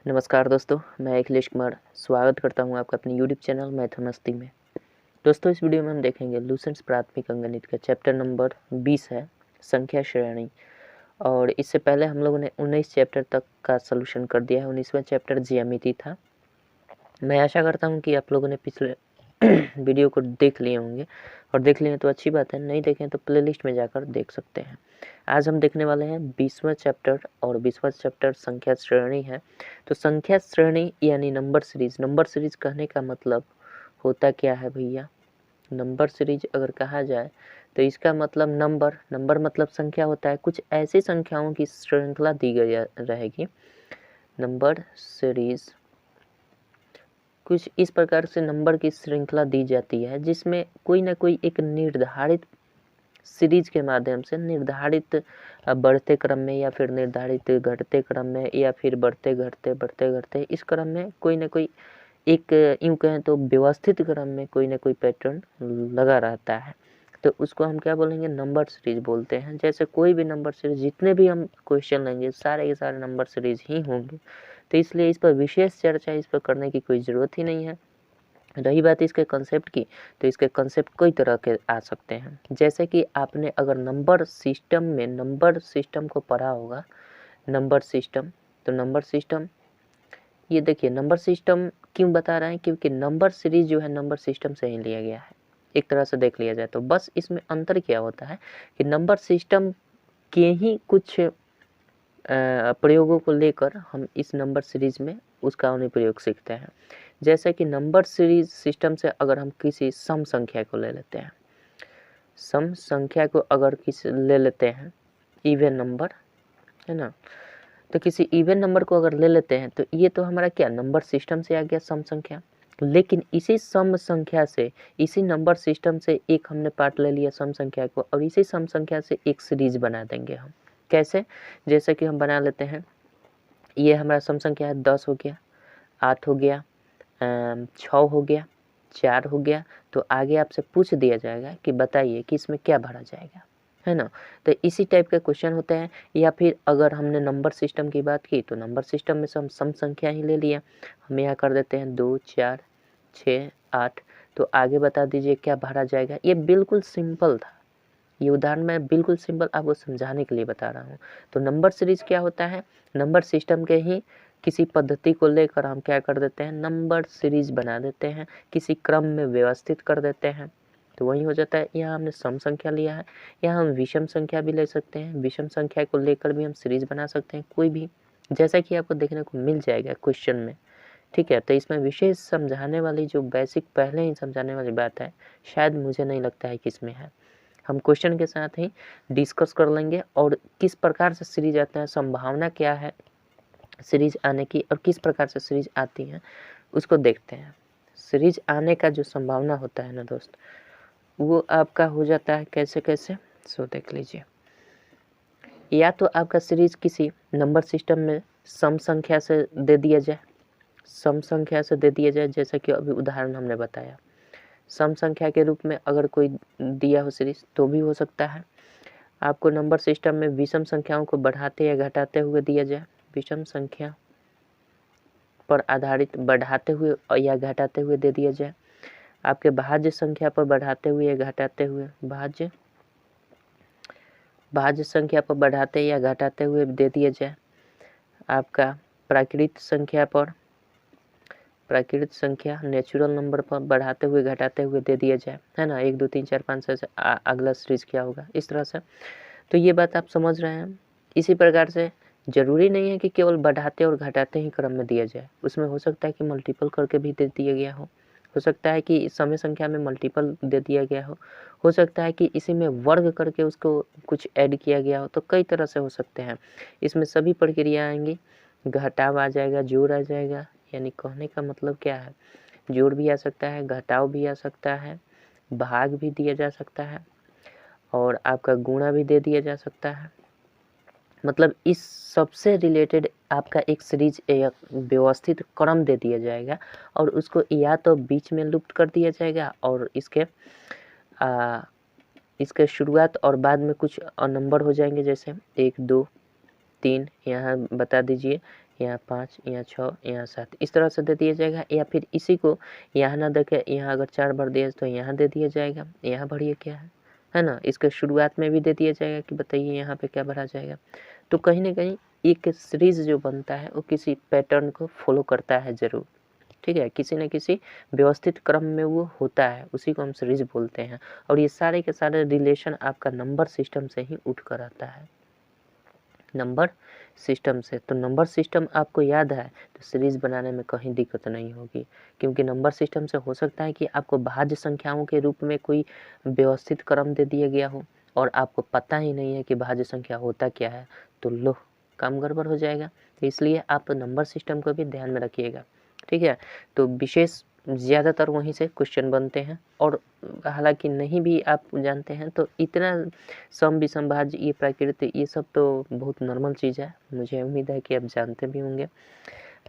नमस्कार दोस्तों, मैं अखिलेश कुमार स्वागत करता हूं आपका अपने यूट्यूब चैनल मैथ मस्ती में। दोस्तों, इस वीडियो में हम देखेंगे लुसेंट्स प्राथमिक अंकगणित का चैप्टर नंबर 20 है संख्या श्रेणी। और इससे पहले हम लोगों ने 19 चैप्टर तक का सलूशन कर दिया है। 19वां चैप्टर ज्यामिति था। मैं आशा करता हूँ कि आप लोगों ने पिछले वीडियो को देख लिए होंगे, और देख लिए तो अच्छी बात है, नहीं देखें तो प्लेलिस्ट में जाकर देख सकते हैं। आज हम देखने वाले हैं 20वां चैप्टर, और 20वां चैप्टर संख्या श्रेणी है। तो संख्या श्रेणी यानी नंबर सीरीज। नंबर सीरीज कहने का मतलब होता क्या है भैया? नंबर सीरीज अगर कहा जाए तो इसका मतलब नंबर मतलब संख्या होता है। कुछ ऐसी संख्याओं की श्रृंखला दी गई रहेगी। नंबर सीरीज कुछ इस प्रकार से नंबर की श्रृंखला दी जाती है जिसमें कोई ना कोई एक निर्धारित सीरीज के माध्यम से निर्धारित बढ़ते क्रम में, या फिर निर्धारित घटते क्रम में, या फिर बढ़ते घटते इस क्रम में कोई ना कोई एक, यूं कहें तो व्यवस्थित क्रम में कोई ना कोई पैटर्न लगा रहता है। तो उसको हम क्या बोलेंगे? नंबर सीरीज बोलते हैं। जैसे कोई भी नंबर सीरीज, जितने भी हम क्वेश्चन लेंगे सारे के सारे नंबर सीरीज ही होंगे। तो इसलिए इस पर विशेष चर्चा इस पर करने की कोई ज़रूरत ही नहीं है। रही बात इसके कंसेप्ट की, तो इसके कंसेप्ट कई तरह के आ सकते हैं। जैसे कि आपने अगर नंबर सिस्टम में नंबर सिस्टम को पढ़ा होगा, नंबर सिस्टम, तो नंबर सिस्टम ये देखिए, नंबर सिस्टम क्यों बता रहे हैं? क्योंकि नंबर सीरीज जो है नंबर सिस्टम से ही लिया गया है। एक तरह से देख लिया जाए तो बस इसमें अंतर क्या होता है कि नंबर सिस्टम के ही कुछ प्रयोगों को लेकर हम इस नंबर सीरीज में उसका अनुप्रयोग सीखते हैं। जैसे कि नंबर सीरीज सिस्टम से अगर हम किसी सम संख्या को ले लेते हैं, सम संख्या को अगर किसी ले लेते हैं, इवन नंबर है ना, तो किसी इवन नंबर को अगर ले लेते हैं तो ये तो हमारा क्या नंबर सिस्टम से आ गया सम संख्या। लेकिन इसी सम संख्या से, इसी नंबर सिस्टम से एक हमने पार्ट ले लिया सम संख्या को, और इसी सम संख्या से एक सीरीज बना देंगे हम। कैसे? जैसे कि हम बना लेते हैं, ये हमारा सम संख्या है 10 हो गया, 8 हो गया, 6 हो गया, 4 हो गया। तो आगे आपसे पूछ दिया जाएगा कि बताइए कि इसमें क्या भरा जाएगा, है ना। तो इसी टाइप के क्वेश्चन होते हैं। या फिर अगर हमने नंबर सिस्टम की बात की तो नंबर सिस्टम में से हम सम संख्या ही ले लिया। हम यहाँ कर देते हैं 2, 4, 6, 8। तो आगे बता दीजिए क्या भरा जाएगा। ये बिल्कुल सिंपल था। ये उदाहरण मैं बिल्कुल सिंपल आपको समझाने के लिए बता रहा हूँ। तो नंबर सीरीज क्या होता है? नंबर सिस्टम के ही किसी पद्धति को लेकर हम क्या कर देते हैं? नंबर सीरीज बना देते हैं, किसी क्रम में व्यवस्थित कर देते हैं। तो वही हो जाता है। यहाँ हमने सम संख्या लिया है, यहाँ हम विषम संख्या भी ले सकते हैं। विषम संख्या को लेकर भी हम सीरीज बना सकते हैं कोई भी, जैसा कि आपको देखने को मिल जाएगा क्वेश्चन में। ठीक है, तो इसमें विशेष समझाने वाली जो बेसिक पहले ही समझाने वाली बात है, शायद मुझे नहीं लगता है कि इसमें है। हम क्वेश्चन के साथ ही डिस्कस कर लेंगे, और किस प्रकार से सीरीज आता है, संभावना क्या है सीरीज आने की, और किस प्रकार से सीरीज आती है उसको देखते हैं। सीरीज आने का जो संभावना होता है ना दोस्त, वो आपका हो जाता है कैसे कैसे, सो देख लीजिए। या तो आपका सीरीज किसी नंबर सिस्टम में सम संख्या से दे दिया जाए, सम संख्या से दे दिया जाए, जैसा कि अभी उदाहरण हमने बताया। सम संख्या के रूप में अगर कोई दिया हो सीरीज तो भी हो सकता है। आपको नंबर सिस्टम में विषम संख्याओं को बढ़ाते या घटाते हुए दिया जाए, विषम संख्या पर आधारित बढ़ाते हुए या घटाते हुए दे दिया जाए। आपके भाज्य संख्या पर बढ़ाते हुए या घटाते हुए, भाज्य संख्या पर बढ़ाते या घटाते हुए दे दिया जाए। आपका प्राकृत संख्या नेचुरल नंबर पर बढ़ाते हुए घटाते हुए दे दिया जाए, है ना। 1 2 3 4 5 6 अगला सीरीज क्या होगा, इस तरह से। तो ये बात आप समझ रहे हैं। इसी प्रकार से जरूरी नहीं है कि केवल बढ़ाते और घटाते ही क्रम में दिया जाए, उसमें हो सकता है कि मल्टीपल करके भी दे दिया गया हो सकता है कि समय संख्या में मल्टीपल दे दिया गया हो सकता है कि इसी में वर्ग करके उसको कुछ ऐड किया गया हो। तो कई तरह से हो सकते हैं। इसमें सभी प्रक्रिया आएंगी, घटाव आ जाएगा, जोड़ आ जाएगा। यानी कहने का मतलब क्या है, जोड़ भी आ सकता है, घटाव भी आ सकता है, भाग भी दिया जा सकता है, और आपका गुणा भी दे दिया जा सकता है। मतलब इस सबसे रिलेटेड आपका एक सीरीज व्यवस्थित क्रम दे दिया जाएगा, और उसको या तो बीच में लुप्त कर दिया जाएगा, और इसके शुरुआत और बाद में कुछ नंबर हो जाएंगे, जैसे 1 2 3 यहाँ बता दीजिए, यहाँ 5, यहाँ 6, यहाँ 7, इस तरह से दे दिया जाएगा। या फिर इसी को यहाँ ना दे के यहाँ अगर 4 भर दिया तो यहाँ दे दिया जाएगा। यहाँ भरिए क्या है ना, इसके शुरुआत में भी दे दिया जाएगा कि बताइए यहाँ पे क्या भरा जाएगा। तो कहीं ना कहीं एक सीरीज जो बनता है वो किसी पैटर्न को फॉलो करता है ज़रूर, ठीक है, किसी न किसी व्यवस्थित क्रम में वो होता है, उसी को हम सीरीज बोलते हैं। और ये सारे के सारे रिलेशन आपका नंबर सिस्टम से ही उठ कर आता है, नंबर सिस्टम से। तो नंबर सिस्टम आपको याद है तो सीरीज बनाने में कहीं दिक्कत नहीं होगी, क्योंकि नंबर सिस्टम से हो सकता है कि आपको भाज्य संख्याओं के रूप में कोई व्यवस्थित क्रम दे दिया गया हो और आपको पता ही नहीं है कि भाज्य संख्या होता क्या है, तो लो काम गड़बड़ हो जाएगा। तो इसलिए आप नंबर सिस्टम को भी ध्यान में रखिएगा, ठीक है। तो विशेष ज़्यादातर वहीं से क्वेश्चन बनते हैं, और हालांकि नहीं भी आप जानते हैं तो इतना सम विषम भाज्य, ये प्रकृति, ये सब तो बहुत नॉर्मल चीज़ है, मुझे उम्मीद है कि आप जानते भी होंगे।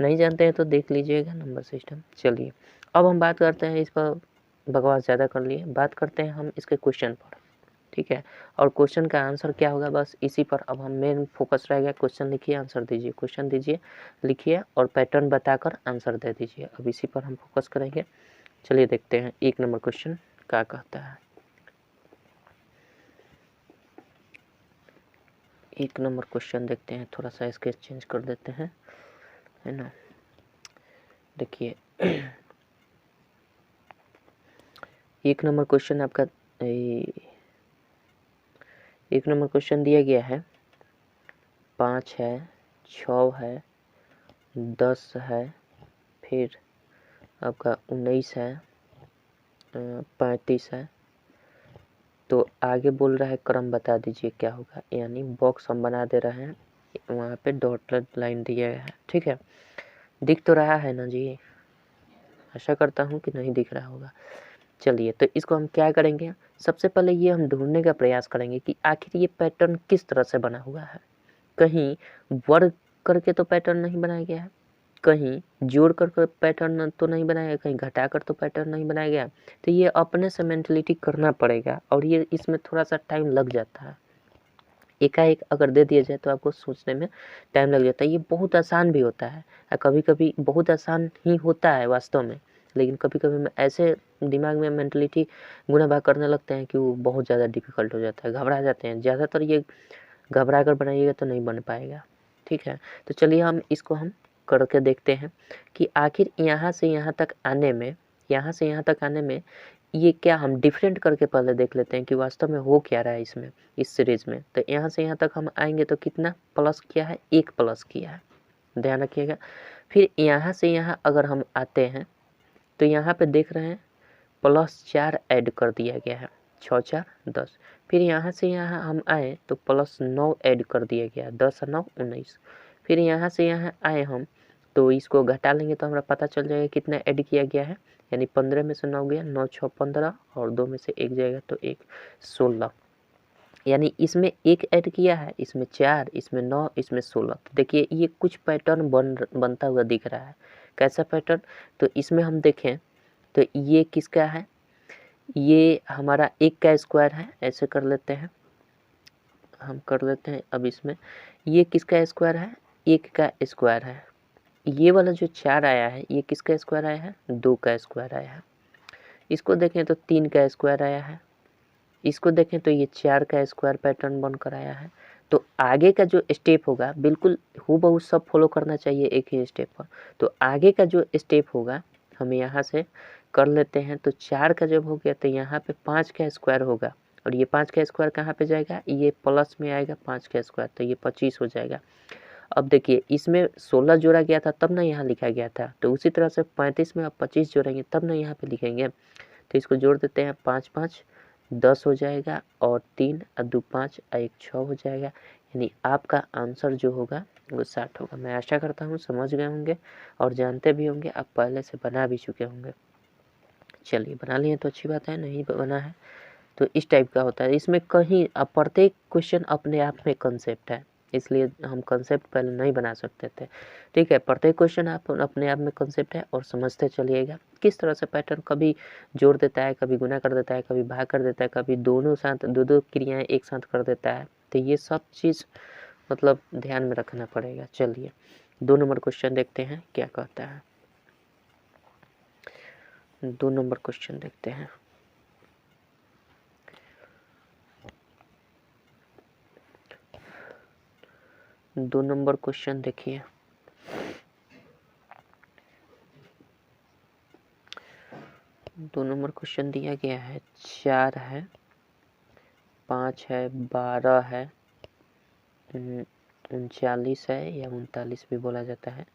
नहीं जानते हैं तो देख लीजिएगा नंबर सिस्टम। चलिए अब हम बात करते हैं, इस पर बकवास ज़्यादा कर लिए, बात करते हैं हम इसके क्वेश्चन पर, ठीक है। और क्वेश्चन का आंसर क्या होगा, बस इसी पर अब हम मेन फोकस रहेगा। क्वेश्चन लिखिए, आंसर दीजिए, क्वेश्चन दीजिए, लिखिए और पैटर्न बताकर आंसर दे दीजिए। अब इसी पर हम फोकस करेंगे। चलिए देखते हैं 1 नंबर क्वेश्चन क्या कहता है। 1 नंबर क्वेश्चन देखते हैं, थोड़ा सा स्केच चेंज कर देते हैं, है ना। देखिए 1 नंबर क्वेश्चन आपका 1 नंबर क्वेश्चन दिया गया है 5 है, 6 है, 10 है, फिर आपका 19 है, 35 है। तो आगे बोल रहा है क्रम बता दीजिए क्या होगा, यानी बॉक्स हम बना दे रहे हैं, वहाँ पे डॉटेड लाइन दिया है, ठीक है। दिख तो रहा है ना जी, आशा करता हूँ कि नहीं दिख रहा होगा। चलिए तो इसको हम क्या करेंगे, सबसे पहले ये हम ढूंढने का प्रयास करेंगे कि आखिर ये पैटर्न किस तरह से बना हुआ है। कहीं वर्ग करके तो पैटर्न नहीं बनाया गया है, कहीं जोड़ कर पैटर्न तो नहीं बनाया गया, कहीं घटा कर तो पैटर्न नहीं बनाया गया। तो ये अपने से मेंटलिटी करना पड़ेगा, और ये इसमें थोड़ा सा टाइम लग जाता है। एकाएक अगर दे दिया जाए तो आपको सोचने में टाइम लग जाता है। ये बहुत आसान भी होता है, कभी कभी बहुत आसान ही होता है वास्तव में, लेकिन कभी कभी ऐसे दिमाग में मेंटलिटी गुना भाग करने लगते हैं कि वो बहुत ज़्यादा डिफिकल्ट हो जाता है, घबरा जाते हैं। ज़्यादातर ये घबरा कर बनाइएगा तो नहीं बन पाएगा, ठीक है। तो चलिए हम इसको हम करके देखते हैं कि आखिर यहाँ से यहाँ तक आने में, यहाँ से यहाँ तक आने में ये क्या, हम डिफरेंट करके पहले देख लेते हैं कि वास्तव में हो क्या रहा है इसमें, इस सीरीज में। तो यहाँ से यहाँ तक हम आएंगे तो कितना प्लस किया है, 1 प्लस किया है, ध्यान रखिएगा। फिर यहाँ से यहाँ अगर हम आते हैं तो यहाँ पे देख रहे हैं +4 ऐड कर दिया गया है, 6 4 10। फिर यहाँ से यहाँ हम आए तो +9 ऐड कर दिया गया, 10 9 19। फिर यहाँ से यहाँ आए हम तो इसको घटा लेंगे तो हमारा पता चल जाएगा कितना ऐड किया गया है, यानी 15 में से 9 गया, 9 6 15 और 2 में से 1 जाएगा तो 1 16। यानी इसमें 1 ऐड किया है, इसमें 4, इसमें 9, इसमें 16। तो देखिए ये कुछ पैटर्न बनता हुआ दिख रहा है। कैसा पैटर्न, तो इसमें हम देखें तो ये किसका है, ये हमारा 1 का स्क्वायर है, ऐसे कर लेते हैं, हम कर लेते हैं। अब इसमें ये किसका स्क्वायर है, 1 का स्क्वायर है। ये वाला जो 4 आया है ये किसका स्क्वायर आया है, 2 का स्क्वायर आया है। इसको देखें तो 3 का स्क्वायर आया है। इसको देखें तो ये 4 का स्क्वायर पैटर्न बनकर आया है। तो आगे का जो स्टेप होगा बिल्कुल हूबहू सब फॉलो करना चाहिए एक ही स्टेप पर। तो आगे का जो स्टेप होगा हम यहाँ से कर लेते हैं। तो 4 का जब हो गया तो यहाँ पे 5 का स्क्वायर होगा, और ये 5 का स्क्वायर कहाँ पे जाएगा, ये प्लस में आएगा 5 का स्क्वायर, तो ये 25 हो जाएगा। अब देखिए इसमें 16 जोड़ा गया था तब ना यहाँ लिखा गया था, तो उसी तरह से 35 में अब 25 जोड़ेंगे तब ना यहाँ पे लिखेंगे। तो इसको जोड़ देते हैं, 5 5 10 हो जाएगा, और 3 और 2 5 और 1 6 हो जाएगा। यानी आपका आंसर जो होगा वो 60 होगा। मैं आशा करता हूँ समझ गए होंगे और जानते भी होंगे, आप पहले से बना भी चुके होंगे। चलिए बना लिए तो अच्छी बात है, नहीं बना है तो इस टाइप का होता है। इसमें कहीं प्रत्येक क्वेश्चन अपने आप में कंसेप्ट है, इसलिए हम कंसेप्ट पहले नहीं बना सकते थे, ठीक है। प्रत्येक क्वेश्चन आप अपने आप में कंसेप्ट है, और समझते चलिएगा किस तरह से पैटर्न कभी जोड़ देता है, कभी गुना कर देता है, कभी भाग कर देता है, कभी दोनों साथ दो क्रियाएं एक साथ कर देता है। तो ये सब चीज़ मतलब ध्यान में रखना पड़ेगा। चलिए 2 नंबर क्वेश्चन देखते हैं क्या कहता है। 2 नंबर क्वेश्चन देखते हैं। दो नंबर क्वेश्चन देखिए। दो नंबर क्वेश्चन दिया गया है 4 है, 5 है, 12 है, 39 है या 39 भी बोला जाता है।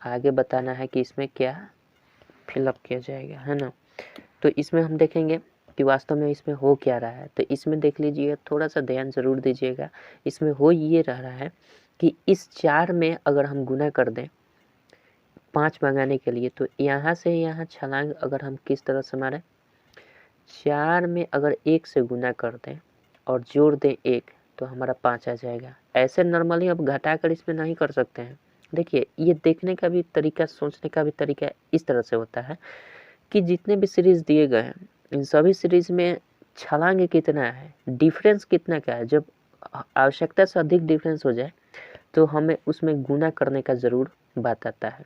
आगे बताना है कि इसमें क्या फिलअप किया जाएगा, है ना। तो इसमें हम देखेंगे कि वास्तव में इसमें हो क्या रहा है। तो इसमें देख लीजिएगा, थोड़ा सा ध्यान ज़रूर दीजिएगा। इसमें हो ये रहा है कि इस 4 में अगर हम गुना कर दें 5 मंगाने के लिए, तो यहाँ से यहाँ छलांग अगर हम किस तरह से मारें, 4 में अगर 1 से गुना कर दें और जोड़ दें 1 तो हमारा 5 आ जाएगा। ऐसे नॉर्मली अब घटाकर इसमें नहीं कर सकते हैं। देखिए, ये देखने का भी तरीका, सोचने का भी तरीका इस तरह से होता है कि जितने भी सीरीज़ दिए गए हैं, इन सभी सीरीज़ में छलांग कितना है, डिफरेंस कितना का है। जब आवश्यकता से अधिक डिफरेंस हो जाए तो हमें उसमें गुना करने का ज़रूर बात आता है।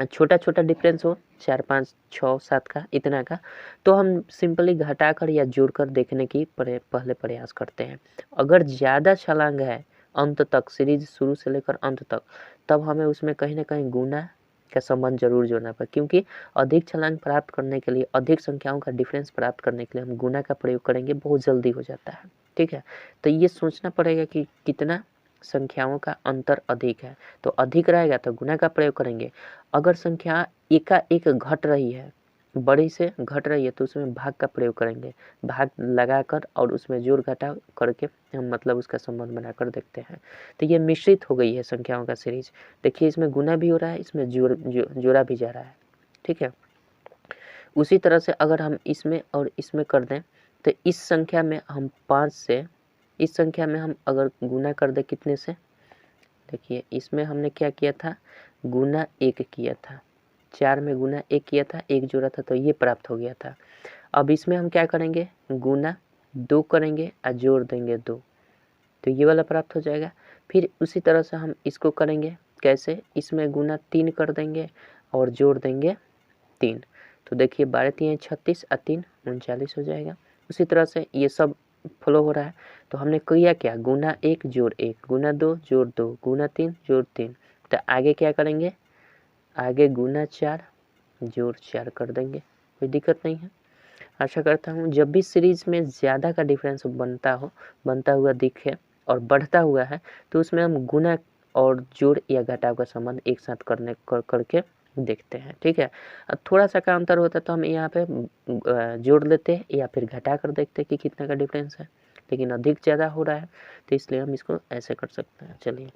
छोटा छोटा डिफरेंस हो 4, 5, 6, 7 का, इतना का, तो हम सिंपली घटाकर या जोड़कर देखने की पहले प्रयास करते हैं। अगर ज़्यादा छलांग है अंत तक, सीरीज शुरू से लेकर अंत तक, तब हमें उसमें कहीं ना कहीं गुना का संबंध जरूर जोड़ना पड़े, क्योंकि अधिक छलांग प्राप्त करने के लिए, अधिक संख्याओं का डिफरेंस प्राप्त करने के लिए हम गुना का प्रयोग करेंगे, बहुत जल्दी हो जाता है। ठीक है, तो ये सोचना पड़ेगा कि कितना संख्याओं का अंतर अधिक है, तो अधिक रहेगा तो गुना का प्रयोग करेंगे। अगर संख्या एकाएक घट रही है, बड़ी से घट रही है, तो उसमें भाग का प्रयोग करेंगे, भाग लगाकर और उसमें जोड़ घटाव करके हम मतलब उसका संबंध बनाकर देखते हैं। तो ये मिश्रित हो गई है संख्याओं का सीरीज। देखिए, इसमें गुना भी हो रहा है, इसमें जोड़ा भी जा रहा है। ठीक है, उसी तरह से अगर हम इसमें और इसमें कर दें, तो इस संख्या में हम 5 से, इस संख्या में हम अगर गुना कर दें कितने से, देखिए इसमें हमने क्या किया था, गुना 1 किया था, 4 में गुना 1 किया था, 1 जोड़ा था, तो ये प्राप्त हो गया था। अब इसमें हम क्या करेंगे, गुना 2 करेंगे और जोड़ देंगे 2, तो ये वाला प्राप्त हो जाएगा। फिर उसी तरह से हम इसको करेंगे, कैसे, इसमें गुना 3 कर देंगे और जोड़ देंगे 3, तो देखिए 12 3 36 और 3 39 हो जाएगा। उसी तरह से ये सब फ्लो हो रहा है। तो हमने किया क्या, गुना 1 जोड़ 1, गुना 2 जोड़ 2, गुना 3 जोड़ 3, तो आगे क्या करेंगे, आगे गुना 4 जोड़ 4 कर देंगे, कोई दिक्कत नहीं है। आशा करता हूँ जब भी सीरीज में ज़्यादा का डिफरेंस बनता हुआ दिखे और बढ़ता हुआ है, तो उसमें हम गुना और जोड़ या घटाव का संबंध एक साथ करके देखते हैं। ठीक है, थोड़ा सा का अंतर होता है तो हम यहाँ पे जोड़ लेते हैं या फिर घटा कर देखते हैं कि कितना का डिफरेंस है, लेकिन अधिक ज़्यादा हो रहा है तो इसलिए हम इसको ऐसे कर सकते हैं। चलिए,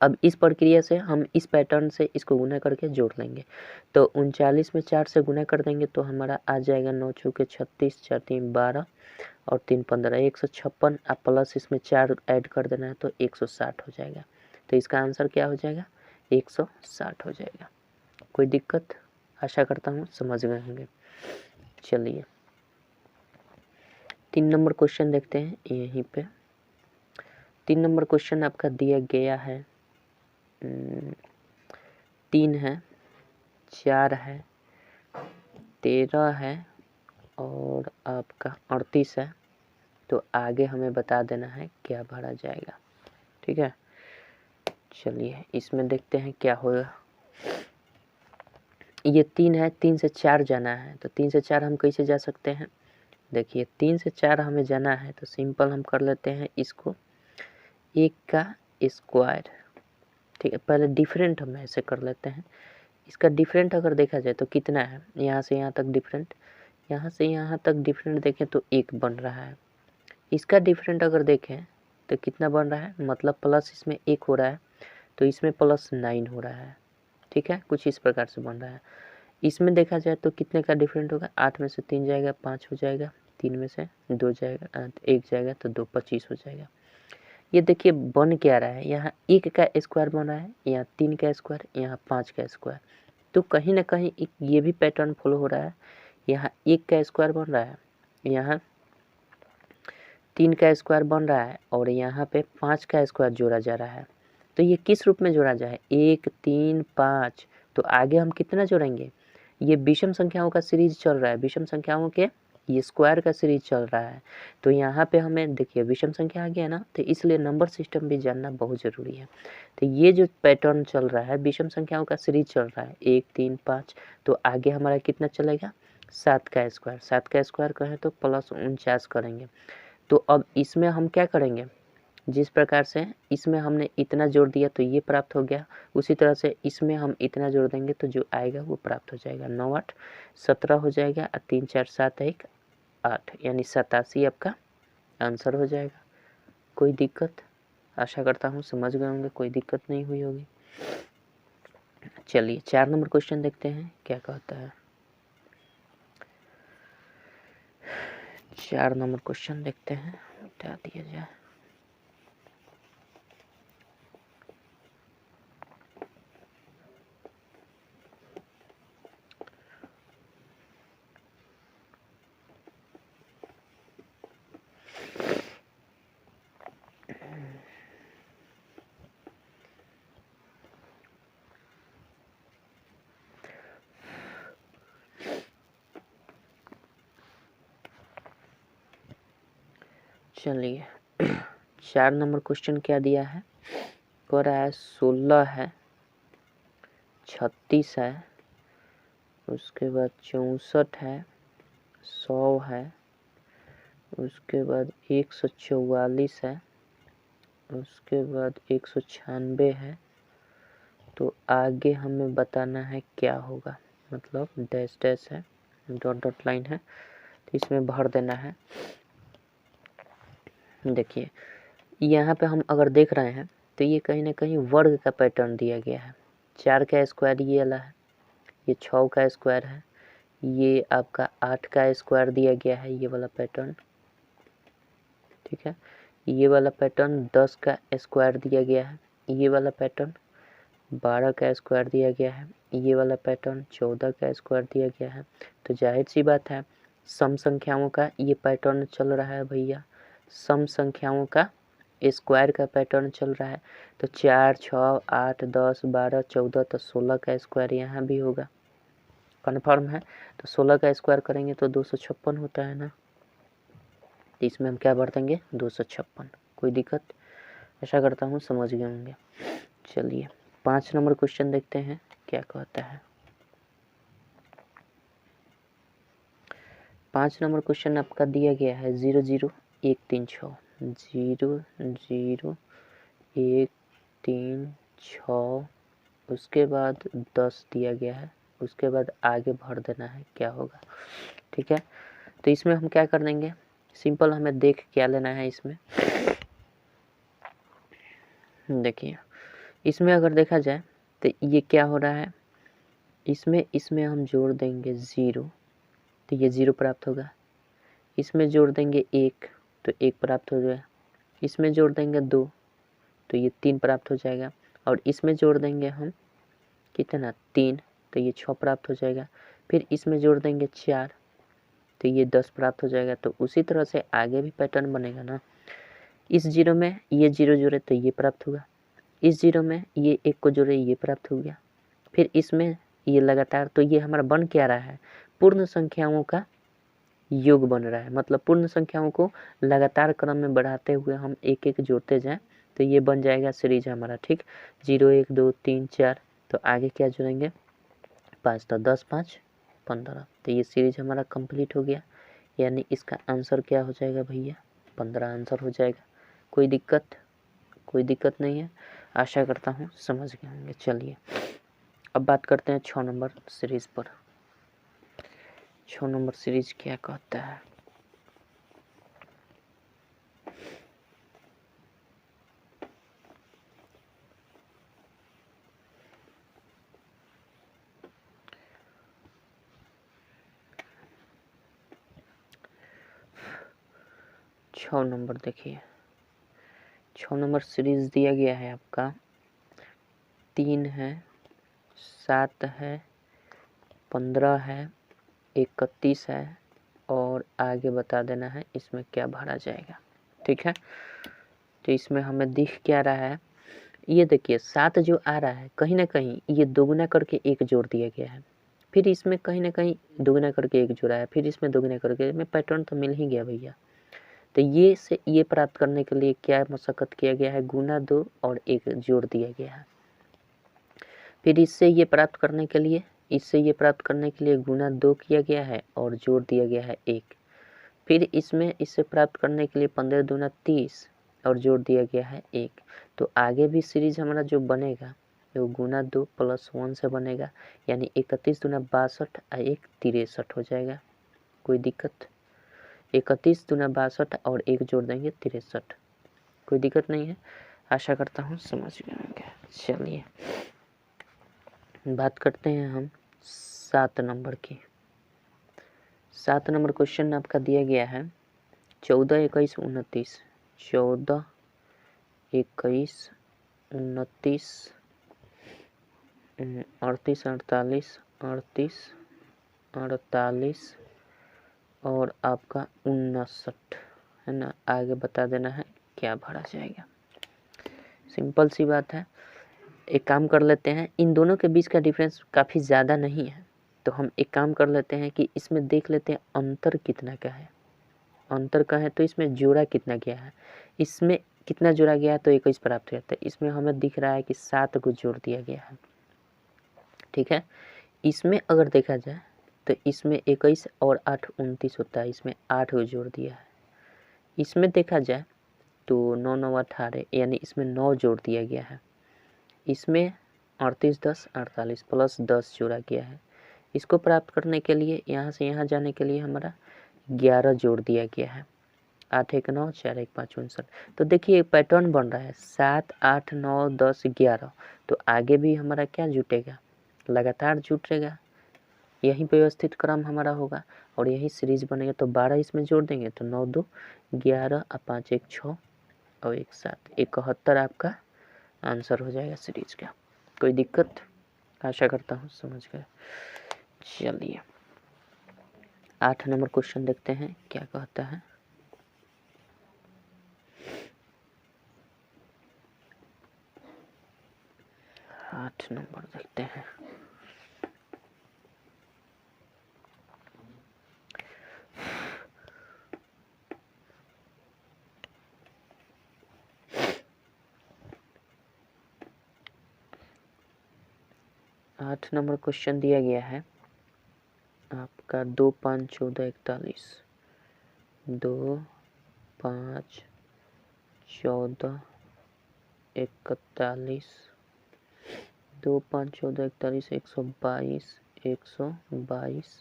अब इस प्रक्रिया से हम इस पैटर्न से इसको गुना करके जोड़ लेंगे। तो 39 में 4 से गुना कर देंगे तो हमारा आ जाएगा 9 चौके 36, 4 3 12 और 3 15, 156, अब प्लस इसमें 4 ऐड कर देना है तो 160 हो जाएगा। तो इसका आंसर क्या हो जाएगा, 160 हो जाएगा। कोई दिक्कत, आशा करता हूँ समझ गए होंगे। चलिए 3 नंबर क्वेश्चन देखते हैं। यहीं पे 3 नंबर क्वेश्चन आपका दिया गया है, 3 है, 4 है, 13 है और आपका 38 है। तो आगे हमें बता देना है क्या भरा जाएगा। ठीक है, चलिए इसमें देखते हैं क्या होगा। ये 3 है, 3 से 4 जाना है, तो 3 से 4 हम कैसे जा सकते हैं, देखिए 3 से 4 हमें जाना है तो सिंपल हम कर लेते हैं इसको 1 का स्क्वायर। ठीक है, पहले डिफरेंट हम ऐसे कर लेते हैं। इसका डिफरेंट अगर देखा जाए तो कितना है, यहाँ से यहाँ तक डिफरेंट, यहाँ से यहाँ तक डिफरेंट देखें तो 1 बन रहा है। इसका डिफरेंट अगर देखें तो कितना बन रहा है, मतलब प्लस इसमें 1 हो रहा है तो इसमें प्लस 9 हो रहा है। ठीक है, कुछ इस प्रकार से बन रहा है। इसमें देखा जाए तो कितने का डिफरेंट होगा, 8 में से 3 जाएगा 5 हो जाएगा, 3 में से 2 जाएगा 1 जाएगा तो 2 25 हो जाएगा। ये देखिए बन क्या रहा है, यहाँ 1 का स्क्वायर बन रहा है, यहाँ 3 का स्क्वायर, यहाँ 5 का स्क्वायर। तो कहीं ना कहीं ये भी पैटर्न फॉलो हो रहा है। यहाँ 1 का स्क्वायर बन रहा है, यहाँ 3 का स्क्वायर बन रहा है और यहाँ पे 5 का स्क्वायर जोड़ा जा रहा है। तो ये किस रूप में जोड़ा जाए, 1 3 5। तो आगे हम कितना जोड़ेंगे, ये विषम संख्याओं का सीरीज चल रहा है, विषम संख्याओं के ये स्क्वायर का सीरीज चल रहा है। तो यहाँ पे हमें देखिए विषम संख्या आ गया ना, तो इसलिए नंबर सिस्टम भी जानना बहुत ज़रूरी है। तो ये जो पैटर्न चल रहा है, विषम संख्याओं का सीरीज चल रहा है 1 3 5, तो आगे हमारा कितना चलेगा, 7 का स्क्वायर। 7 का स्क्वायर कहें तो +49 करेंगे। तो अब इसमें हम क्या करेंगे, जिस प्रकार से इसमें हमने इतना जोड़ दिया तो ये प्राप्त हो गया, उसी तरह से इसमें हम इतना जोड़ देंगे तो जो आएगा वो प्राप्त हो जाएगा। 9 8 17 हो जाएगा और 3 4 7 1 8, यानी 87 आपका आंसर हो जाएगा। कोई दिक्कत, आशा करता हूँ समझ गए होंगे, कोई दिक्कत नहीं हुई होगी। चलिए 4 नंबर क्वेश्चन देखते हैं क्या कहता है। 4 नंबर क्वेश्चन देखते हैं, हटा दिया जाए। चलिए 4 नंबर क्वेश्चन क्या दिया है, कह रहा है 16 है, 36 है, उसके बाद 64 है, 100 है, उसके बाद 144 है, उसके बाद 196 है। तो आगे हमें बताना है क्या होगा, मतलब डैश डैश है, डॉट डॉट लाइन है, तो इसमें भर देना है। देखिए यहाँ पे हम अगर देख रहे हैं तो ये कहीं ना कहीं वर्ग का पैटर्न दिया गया है। 4 का स्क्वायर ये वाला है, ये 6 का स्क्वायर है, ये आपका 8 का स्क्वायर दिया गया है, ये वाला पैटर्न, ठीक है। ये वाला पैटर्न 10 का स्क्वायर दिया गया है, ये वाला पैटर्न 12 का स्क्वायर दिया गया है, ये वाला पैटर्न 14 का स्क्वायर दिया गया है। तो जाहिर सी बात है सम संख्याओं का ये पैटर्न चल रहा है भैया, सम संख्याओं का स्क्वायर का पैटर्न चल रहा है। तो 4 6 8 10 12 14, तो 16 का स्क्वायर यहाँ भी होगा, कन्फर्म है। तो 16 का स्क्वायर करेंगे तो 256 होता है ना, तो इसमें हम क्या भर देंगे, 256। कोई दिक्कत, ऐसा करता हूँ समझ गए होंगे। चलिए 5 नंबर क्वेश्चन देखते हैं क्या कहता है। 5 नंबर क्वेश्चन आपका दिया गया है 0 0 1 3 6, 0 0 1 3 6, उसके बाद 10 दिया गया है, उसके बाद आगे भर देना है क्या होगा, ठीक है। तो इसमें हम क्या कर देंगे, सिंपल हमें देख क्या लेना है इसमें। देखिए इसमें अगर देखा जाए तो ये क्या हो रहा है, इसमें हम जोड़ देंगे 0 तो ये 0 प्राप्त होगा, इसमें जोड़ देंगे 1 तो 1 प्राप्त हो जाएगा, इसमें जोड़ देंगे 2 तो ये 3 प्राप्त हो जाएगा, और इसमें जोड़ देंगे हम कितना 3 तो ये 6 प्राप्त हो जाएगा, फिर इसमें जोड़ देंगे 4 तो ये 10 प्राप्त हो जाएगा। तो उसी तरह से आगे भी पैटर्न बनेगा ना, इस 0 में ये 0 जोड़े तो ये प्राप्त होगा, इस 0 में ये 1 को जोड़े ये प्राप्त हो गया, फिर इसमें ये लगातार, तो ये हमारा बन क्या रहा है, पूर्ण संख्याओं का योग बन रहा है। मतलब पूर्ण संख्याओं को लगातार क्रम में बढ़ाते हुए हम एक एक जोड़ते जाएं तो ये बन जाएगा सीरीज हमारा, ठीक। 0 1 2 3 4, तो आगे क्या जोड़ेंगे 5, तो 10 5 15, तो ये सीरीज हमारा कंप्लीट हो गया। यानी इसका आंसर क्या हो जाएगा भैया, 15 आंसर हो जाएगा। कोई दिक्कत, कोई दिक्कत नहीं है, आशा करता हूँ समझ गए होंगे। चलिए अब बात करते हैं 6 नंबर सीरीज पर। 6 नंबर सीरीज क्या कहता है। छः नंबर देखिए, 6 नंबर सीरीज दिया गया है आपका 3 है, 7 है, 15 है, 31 है, और आगे बता देना है इसमें क्या भरा जाएगा, ठीक है। तो इसमें हमें दिख क्या रहा है, ये देखिए 7 जो आ रहा है कहीं ना कहीं ये दोगुना करके 1 जोड़ दिया गया है, फिर इसमें कहीं ना कहीं दोगुना करके 1 जोड़ा है, फिर इसमें दोगुना करके, में पैटर्न तो मिल ही गया भैया। तो ये से ये प्राप्त करने के लिए क्या मशक्कत किया गया है, गुना 2 और 1 जोड़ दिया गया है। फिर इससे ये प्राप्त करने के लिए गुना 2 किया गया है और जोड़ दिया गया है 1। फिर इससे प्राप्त करने के लिए 15 दूना 30 और जोड़ दिया गया है 1। तो आगे भी सीरीज हमारा जो बनेगा वो गुना 2 प्लस 1 से बनेगा, यानी 31 दूना 62 और 1 63 हो जाएगा। कोई दिक्कत? 31 दूना 62 और 1 जोड़ देंगे 63। कोई दिक्कत नहीं है, आशा करता हूँ समझ गए होंगे। चलिए बात करते हैं हम 7 नंबर की। 7 नंबर क्वेश्चन आपका दिया गया है 14, 21, 29। 14, 21, 29, 38, 48, 38, 48 और आपका 59 है ना। आगे बता देना है क्या भरा जाएगा। सिंपल सी बात है। एक काम कर लेते हैं, इन दोनों के बीच का डिफरेंस काफ़ी ज़्यादा नहीं है, तो हम एक काम कर लेते हैं कि इसमें देख लेते हैं अंतर कितना का है। अंतर का है तो इसमें जोड़ा कितना गया है, इसमें कितना जोड़ा गया है तो 21 प्राप्त हुआ था। इसमें हमें दिख रहा है कि 7 को जोड़ दिया गया है, ठीक है। इसमें अगर देखा जाए तो इसमें 21 और 8 29 होता है, इसमें 8 को जोड़ दिया है। इसमें देखा जाए तो 9 9 18, यानी इसमें 9 जोड़ दिया गया है। इसमें 38 10 48 प्लस 10 जोड़ा गया है। इसको प्राप्त करने के लिए यहाँ से यहाँ जाने के लिए हमारा 11 जोड़ दिया गया है। 8 1 9 4 1 5 59। तो देखिए एक पैटर्न बन रहा है 7 8 9 10 11। तो आगे भी हमारा क्या जुटेगा, लगातार जुटेगा, यहीं पे व्यवस्थित क्रम हमारा होगा और यही सीरीज बनेगा। तो 12 इसमें जोड़ देंगे तो 9 2 11 और 5 1 6 और 1 7 71 आपका आंसर हो जाएगा सीरीज का। कोई दिक्कत? आशा करता हूँ समझ गए। चलिए 8 नंबर क्वेश्चन देखते हैं क्या कहता है। आठ नंबर देखते हैं। आठ नंबर क्वेश्चन दिया गया है आपका 2 5 14 41। 2 5 14 41, 2 5 14 41 122 122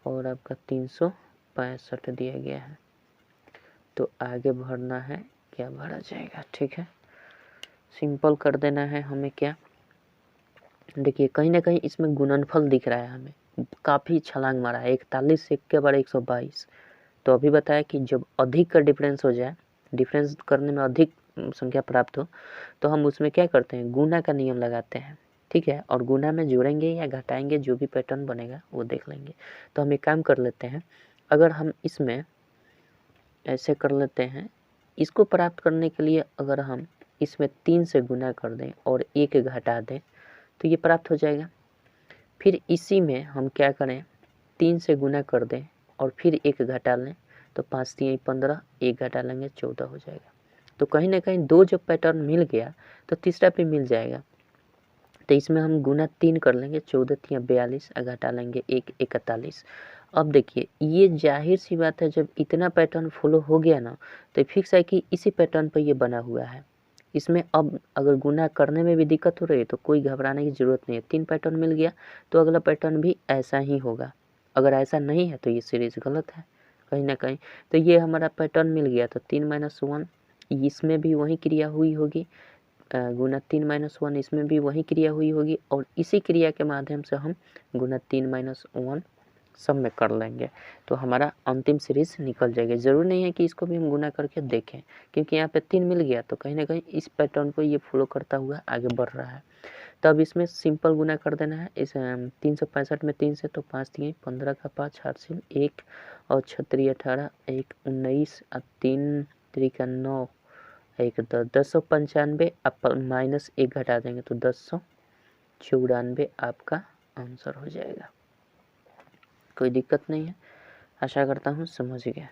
और आपका 365 दिया गया है। तो आगे भरना है, क्या भरा जाएगा, ठीक है। सिंपल कर देना है हमें। क्या देखिए कहीं ना कहीं इसमें गुणनफल दिख रहा है, हमें काफ़ी छलांग मारा है 41 से के बार 122। तो अभी बताया कि जब अधिक का डिफरेंस हो जाए, डिफरेंस करने में अधिक संख्या प्राप्त हो तो हम उसमें क्या करते हैं, गुना का नियम लगाते हैं, ठीक है। और गुना में जोड़ेंगे या घटाएंगे जो भी पैटर्न बनेगा वो देख लेंगे। तो हम एक काम कर लेते हैं, अगर हम इसमें ऐसे कर लेते हैं, इसको प्राप्त करने के लिए अगर हम इसमें 3 से गुना कर दें और 1 घटा दें तो ये प्राप्त हो जाएगा। फिर इसी में हम क्या करें, 3 से गुना कर दें और फिर 1 घटा लें तो 5 3 15, 1 घटा लेंगे 14 हो जाएगा। तो कहीं ना कहीं 2 जब पैटर्न मिल गया तो तीसरा भी मिल जाएगा। तो इसमें हम गुना 3 कर लेंगे, 14 3 42, घटा लेंगे 1 41। अब देखिए ये जाहिर सी बात है, जब इतना पैटर्न फॉलो हो गया ना तो फिक्स है कि इसी पैटर्न पर ये बना हुआ है। इसमें अब अगर गुना करने में भी दिक्कत हो रही है तो कोई घबराने की ज़रूरत नहीं है। 3 पैटर्न मिल गया तो अगला पैटर्न भी ऐसा ही होगा। अगर ऐसा नहीं है तो ये सीरीज गलत है कहीं ना कहीं। तो ये हमारा पैटर्न मिल गया तो 3 - 1 इसमें भी वही क्रिया हुई होगी, गुना 3 - 1 इसमें भी वही क्रिया हुई होगी और इसी क्रिया के माध्यम से हम गुना 3 - 1 सब में कर लेंगे तो हमारा अंतिम सीरीज निकल जाएगी। ज़रूरी नहीं है कि इसको भी हम गुना करके देखें, क्योंकि यहाँ पे 3 मिल गया तो कहीं ना कहीं इस पैटर्न को ये फॉलो करता हुआ आगे बढ़ रहा है। तो अब इसमें सिंपल गुना कर देना है। इस 365 में 3 से तो 5 3 15 का 5 हासिल 1 और 6 3 18 1 19 और 3 3 का 9 एक 10, 1095 आप माइनस 1 घटा देंगे तो 1094 आपका आंसर हो जाएगा। कोई दिक्कत नहीं है, आशा करता हूँ समझ गए।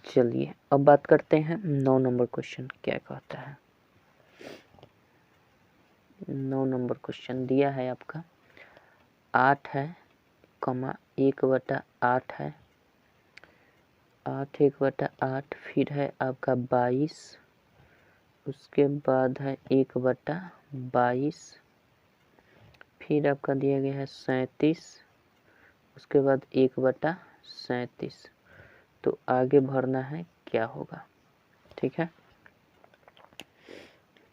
चलिए अब बात करते हैं 9 नंबर क्वेश्चन क्या कहता है। 9 नंबर क्वेश्चन दिया है आपका 8 है, 1/8 है, 8 1/8, फिर है आपका 22, उसके बाद है 1/22, फिर आपका दिया गया है 37, उसके बाद 1/37। तो आगे भरना है क्या होगा, ठीक है।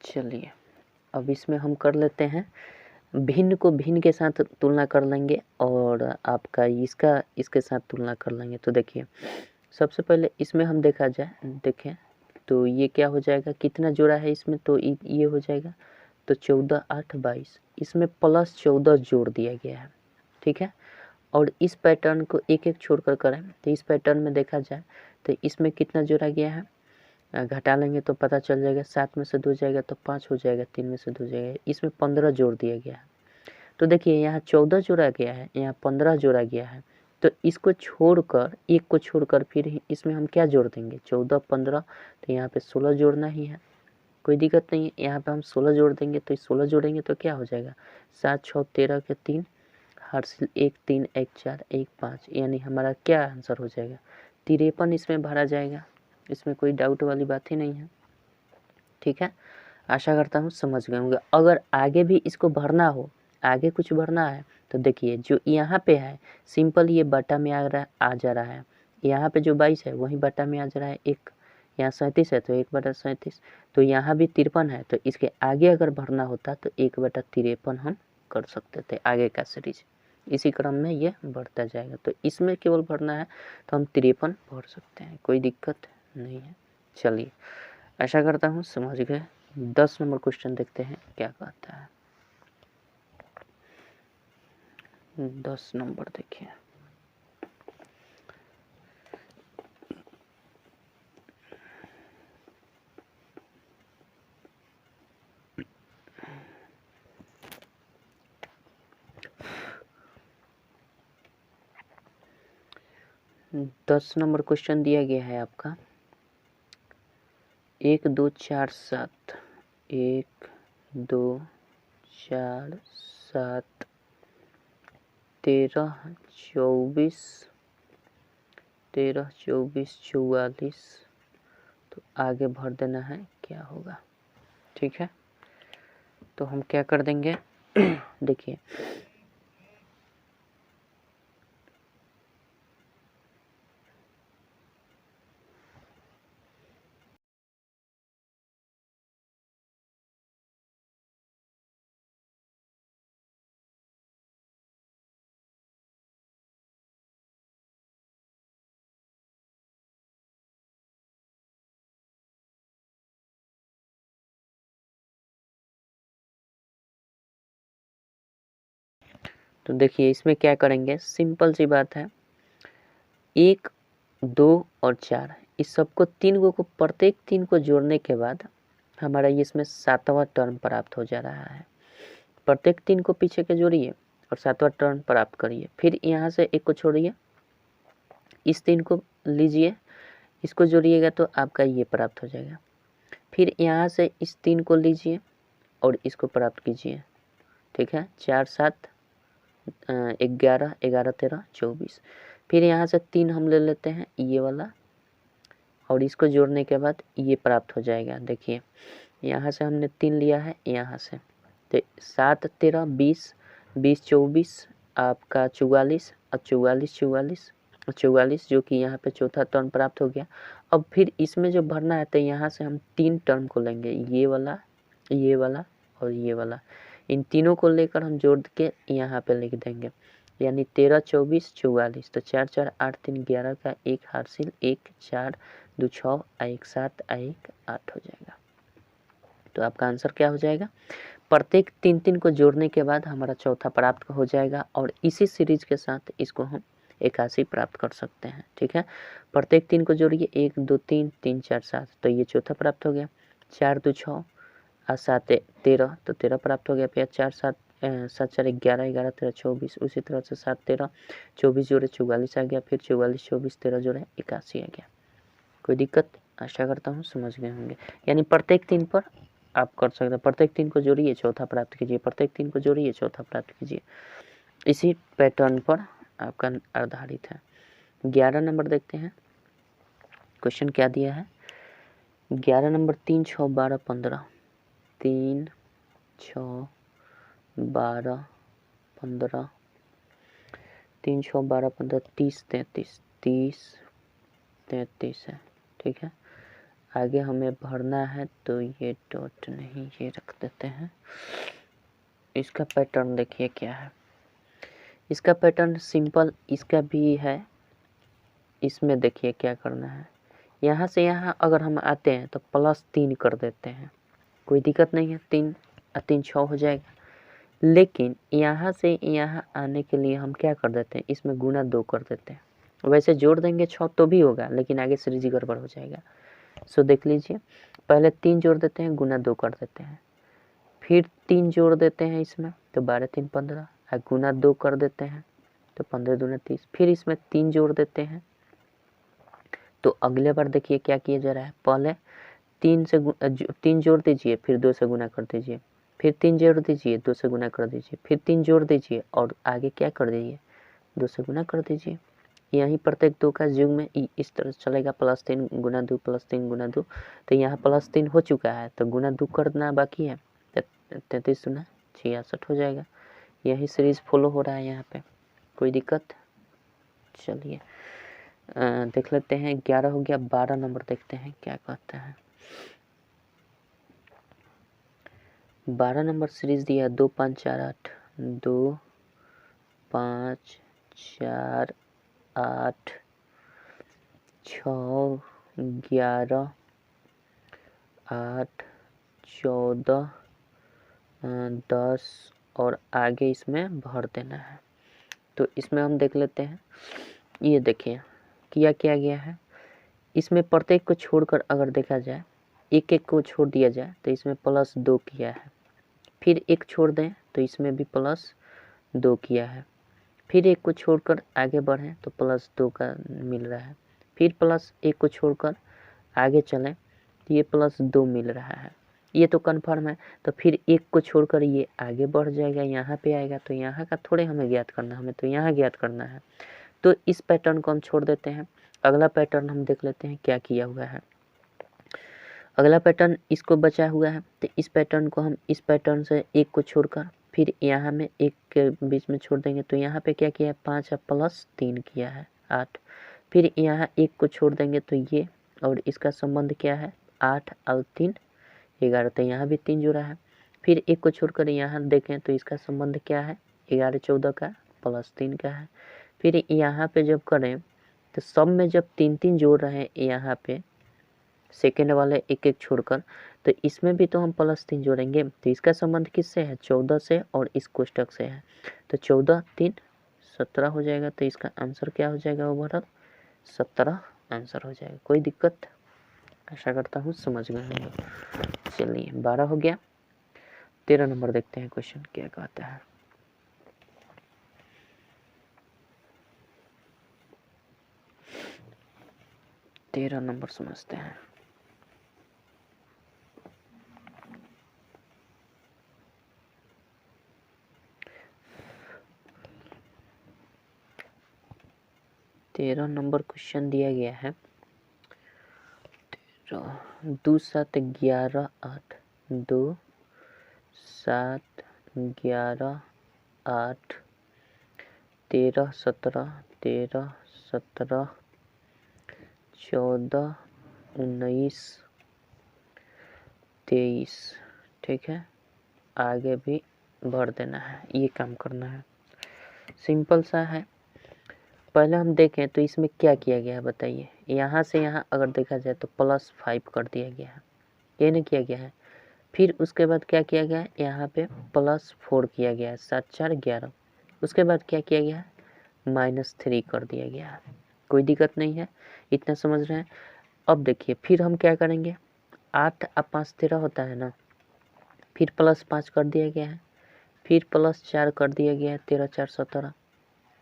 चलिए अब इसमें हम कर लेते हैं, भिन्न को भिन्न के साथ तुलना कर लेंगे और आपका इसके साथ तुलना कर लेंगे। तो देखिए सबसे पहले इसमें हम देखा जाए, देखें तो ये क्या हो जाएगा, कितना जोड़ा है इसमें, तो ये हो जाएगा तो 14 8 22, इसमें प्लस 14 जोड़ दिया गया है, ठीक है। और इस पैटर्न को एक एक छोड़कर करें तो इस पैटर्न में देखा जाए तो इसमें कितना जोड़ा गया है, घटा लेंगे तो पता चल जाएगा, 7 में से 2 जाएगा तो 5 हो जाएगा, 3 में से 2 जाएगा, इसमें 15 जोड़ दिया गया है। तो देखिए यहाँ 14 जोड़ा गया है, यहाँ 15 जोड़ा गया है, तो इसको छोड़कर, एक को छोड़कर फिर इसमें हम क्या जोड़ देंगे, 14 15, तो यहाँ पे 16 जोड़ना ही है, कोई दिक्कत नहीं है। यहाँ पे हम 16 जोड़ देंगे तो 16 जोड़ेंगे तो क्या हो जाएगा, 7 6 13 के 3, हासिल 1 3 1 4 1 5, यानी हमारा क्या आंसर हो जाएगा 53 इसमें भरा जाएगा। इसमें कोई डाउट वाली बात ही नहीं है, ठीक है। आशा करता हूँ समझ गए होंगे। अगर आगे भी इसको भरना हो, आगे कुछ भरना है तो देखिए जो यहाँ पे है सिंपल ये बटा में आ जा रहा है, यहाँ पे जो 22 है वही बटा में आ जा रहा है, एक यहाँ 37 है तो 1/37, तो यहाँ भी 53 है, तो इसके आगे अगर भरना होता तो 1/53 हम कर सकते थे आगे का सीरीज। इसी क्रम में ये बढ़ता जाएगा, तो इसमें केवल भरना है तो हम 53 भर सकते हैं, कोई दिक्कत नहीं है। चलिए आशा करता हूँ समझ गए। 10 नंबर क्वेश्चन देखते हैं क्या कहता है। 10 नंबर देखिए, दस नंबर क्वेश्चन दिया गया है आपका 1 2 4 7, 1 2 4 7 13 24 13 24 44, तो आगे भर देना है क्या होगा, ठीक है। तो हम क्या कर देंगे देखिए तो देखिए इसमें क्या करेंगे, सिंपल सी बात है, 1 2 और 4 इस सबको को प्रत्येक 3 को जोड़ने के बाद हमारा ये इसमें 7वां टर्म प्राप्त हो जा रहा है। प्रत्येक 3 को पीछे के जोड़िए और 7वां टर्म प्राप्त करिए, फिर यहाँ से एक को छोड़िए, इस 3 को लीजिए, इसको जोड़िएगा तो आपका ये प्राप्त हो जाएगा। फिर यहाँ से इस 3 को लीजिए और इसको प्राप्त कीजिए, ठीक है। 4 7 11 11 13 24, फिर यहाँ से 3 हम ले लेते हैं ये वाला और इसको जोड़ने के बाद ये प्राप्त हो जाएगा। देखिए यहाँ से हमने 3 लिया है, यहाँ से तो 7 13 20 20 24 आपका 44 और 44 44 और 44, जो कि यहाँ पे चौथा टर्म प्राप्त हो गया। अब फिर इसमें जो भरना है तो यहाँ से हम 3 टर्म को लेंगे, ये वाला और ये वाला, इन तीनों को लेकर हम जोड़ के यहाँ पे लिख देंगे, यानी 13 24 44, तो 4 4 8 3 11 का 1 हासिल 1 4 2 6 1 7 1 8 हो जाएगा। तो आपका आंसर क्या हो जाएगा, प्रत्येक 3 3 को जोड़ने के बाद हमारा चौथा प्राप्त हो जाएगा और इसी सीरीज के साथ इसको हम 81 प्राप्त कर सकते हैं, ठीक है। प्रत्येक 3 को जोड़िए, 1 2 3 3 4 7, तो ये चौथा प्राप्त हो गया। 4 2 6 और 7 13, तो 13 प्राप्त हो गया। फिर 4 7 7 4 11 11 13 24, उसी तरह से 7 13 24 जोड़े 44 आ गया। फिर 44 24 13 जोड़े 81 आ गया। कोई दिक्कत? आशा करता हूँ समझ गए होंगे। यानी प्रत्येक 3 पर आप कर सकते हैं, प्रत्येक 3 को जोड़िए चौथा प्राप्त कीजिए, प्रत्येक 3 को जोड़िए चौथा प्राप्त कीजिए। इसी पैटर्न पर आपका आधारित है। 11 नंबर देखते हैं, क्वेश्चन क्या दिया है। 11 नंबर 3 6 12 15, 3 6 12 15, 3 6 12 15 30 33, 30 33 है। ठीक है, आगे हमें भरना है, तो ये डॉट नहीं, ये रख देते हैं। इसका पैटर्न देखिए क्या है। इसका पैटर्न सिंपल इसका भी है। इसमें देखिए क्या करना है, यहाँ से यहाँ अगर हम आते हैं तो +3 कर देते हैं, कोई दिक्कत नहीं है, 3 और 3 6 हो जाएगा। लेकिन यहाँ से यहाँ आने के लिए हम क्या कर देते हैं, इसमें गुना 2 कर देते हैं। वैसे जोड़ देंगे 6 तो भी होगा, लेकिन आगे सीरीज गड़बड़ हो जाएगा। सो देख लीजिए, पहले 3 जोड़ देते हैं, गुना 2 कर देते हैं, फिर 3 जोड़ देते हैं इसमें, तो 12 3 15 और गुना 2 कर देते हैं, तो 15 दूना 30। फिर इसमें 3 जोड़ देते हैं। तो अगले बार देखिए क्या किया जा रहा है, पहले 3 जोड़ दीजिए, फिर 2 से गुना कर दीजिए, फिर 3 जोड़ दीजिए, 2 से गुना कर दीजिए, फिर 3 जोड़ दीजिए और आगे क्या कर दीजिए, 2 से गुना कर दीजिए। यहीं प्रत्येक 2 का युग में इस तरह चलेगा, +3 गुना 2 +3 गुना 2। तो यहाँ +3 हो चुका है, तो गुना 2 करना बाकी है, 33 दूना 66 हो जाएगा। यही सीरीज फॉलो हो रहा है यहाँ पे, कोई दिक्कत? चलिए देख लेते हैं। 11 हो गया, 12 नंबर देखते हैं क्या कहता है। 12 नंबर सीरीज दिया 2 5 4 8, 2 5 4 8 6 11 8 14 10 और आगे इसमें भर देना है। तो इसमें हम देख लेते हैं, ये देखिए किया गया है। इसमें प्रत्येक को छोड़कर अगर देखा जाए, एक एक को छोड़ दिया जाए तो इसमें +2 किया है, फिर एक छोड़ दें तो इसमें भी +2 किया है, फिर एक को छोड़कर आगे बढ़ें तो +2 का मिल रहा है, फिर +1 को छोड़कर आगे चलें तो ये +2 मिल रहा है। ये तो कन्फर्म है। तो फिर एक को छोड़कर ये आगे बढ़ जाएगा, यहाँ पे आएगा, तो यहाँ का थोड़े हमें ज्ञात करना, हमें तो यहाँ ज्ञात करना है। तो इस पैटर्न को हम छोड़ देते हैं। अगला पैटर्न हम देख लेते हैं क्या किया हुआ है। अगला पैटर्न इसको बचा हुआ है, तो इस पैटर्न को हम इस पैटर्न से एक को छोड़कर फिर यहाँ में एक के बीच में छोड़ देंगे, तो यहाँ पे क्या किया है, 5 +3 किया है 8। फिर यहाँ एक को छोड़ देंगे तो ये, और इसका संबंध क्या है, 8 और 3 11, तो यहाँ भी 3 जुड़ा है। फिर एक को छोड़कर यहाँ देखें तो इसका संबंध क्या है, 11 14 का +3 का है। फिर यहाँ पे जब करें तो सब में जब 3 3 जोड़ रहे हैं यहाँ पे सेकेंड वाले एक एक छोड़कर, तो इसमें भी तो हम +3 जोड़ेंगे, तो इसका संबंध किससे है, 14 से, और इस कोष्टक से है। तो 14 3 17 हो जाएगा। तो इसका आंसर क्या हो जाएगा, ओवरऑल 17 आंसर हो जाएगा। कोई दिक्कत? आशा करता हूँ समझ गए होंगे। चलिए 12 हो गया। 13 नंबर देखते हैं, क्वेश्चन क्या कहता है। तेरह नंबर समझते हैं। तेरह नंबर क्वेश्चन दिया गया है। 2 7 11 8, 2 7 11 8, 13 17 13 17 14 19 23। ठीक है, आगे भी भर देना है, ये काम करना है, सिंपल सा है। पहले हम देखें तो इसमें क्या किया गया है बताइए। यहाँ से यहाँ अगर देखा जाए तो +5 कर दिया गया है, ये नहीं किया गया है। फिर उसके बाद क्या किया गया है, यहाँ पे +4 किया गया है, 7 4 11। उसके बाद क्या किया गया है, -3 कर दिया गया है। कोई दिक्कत नहीं है, इतना समझ रहे हैं। अब देखिए फिर हम क्या करेंगे, 8 और 5 13 होता है ना, फिर +5 कर दिया गया है, फिर +4 कर दिया गया है, 13 4 17,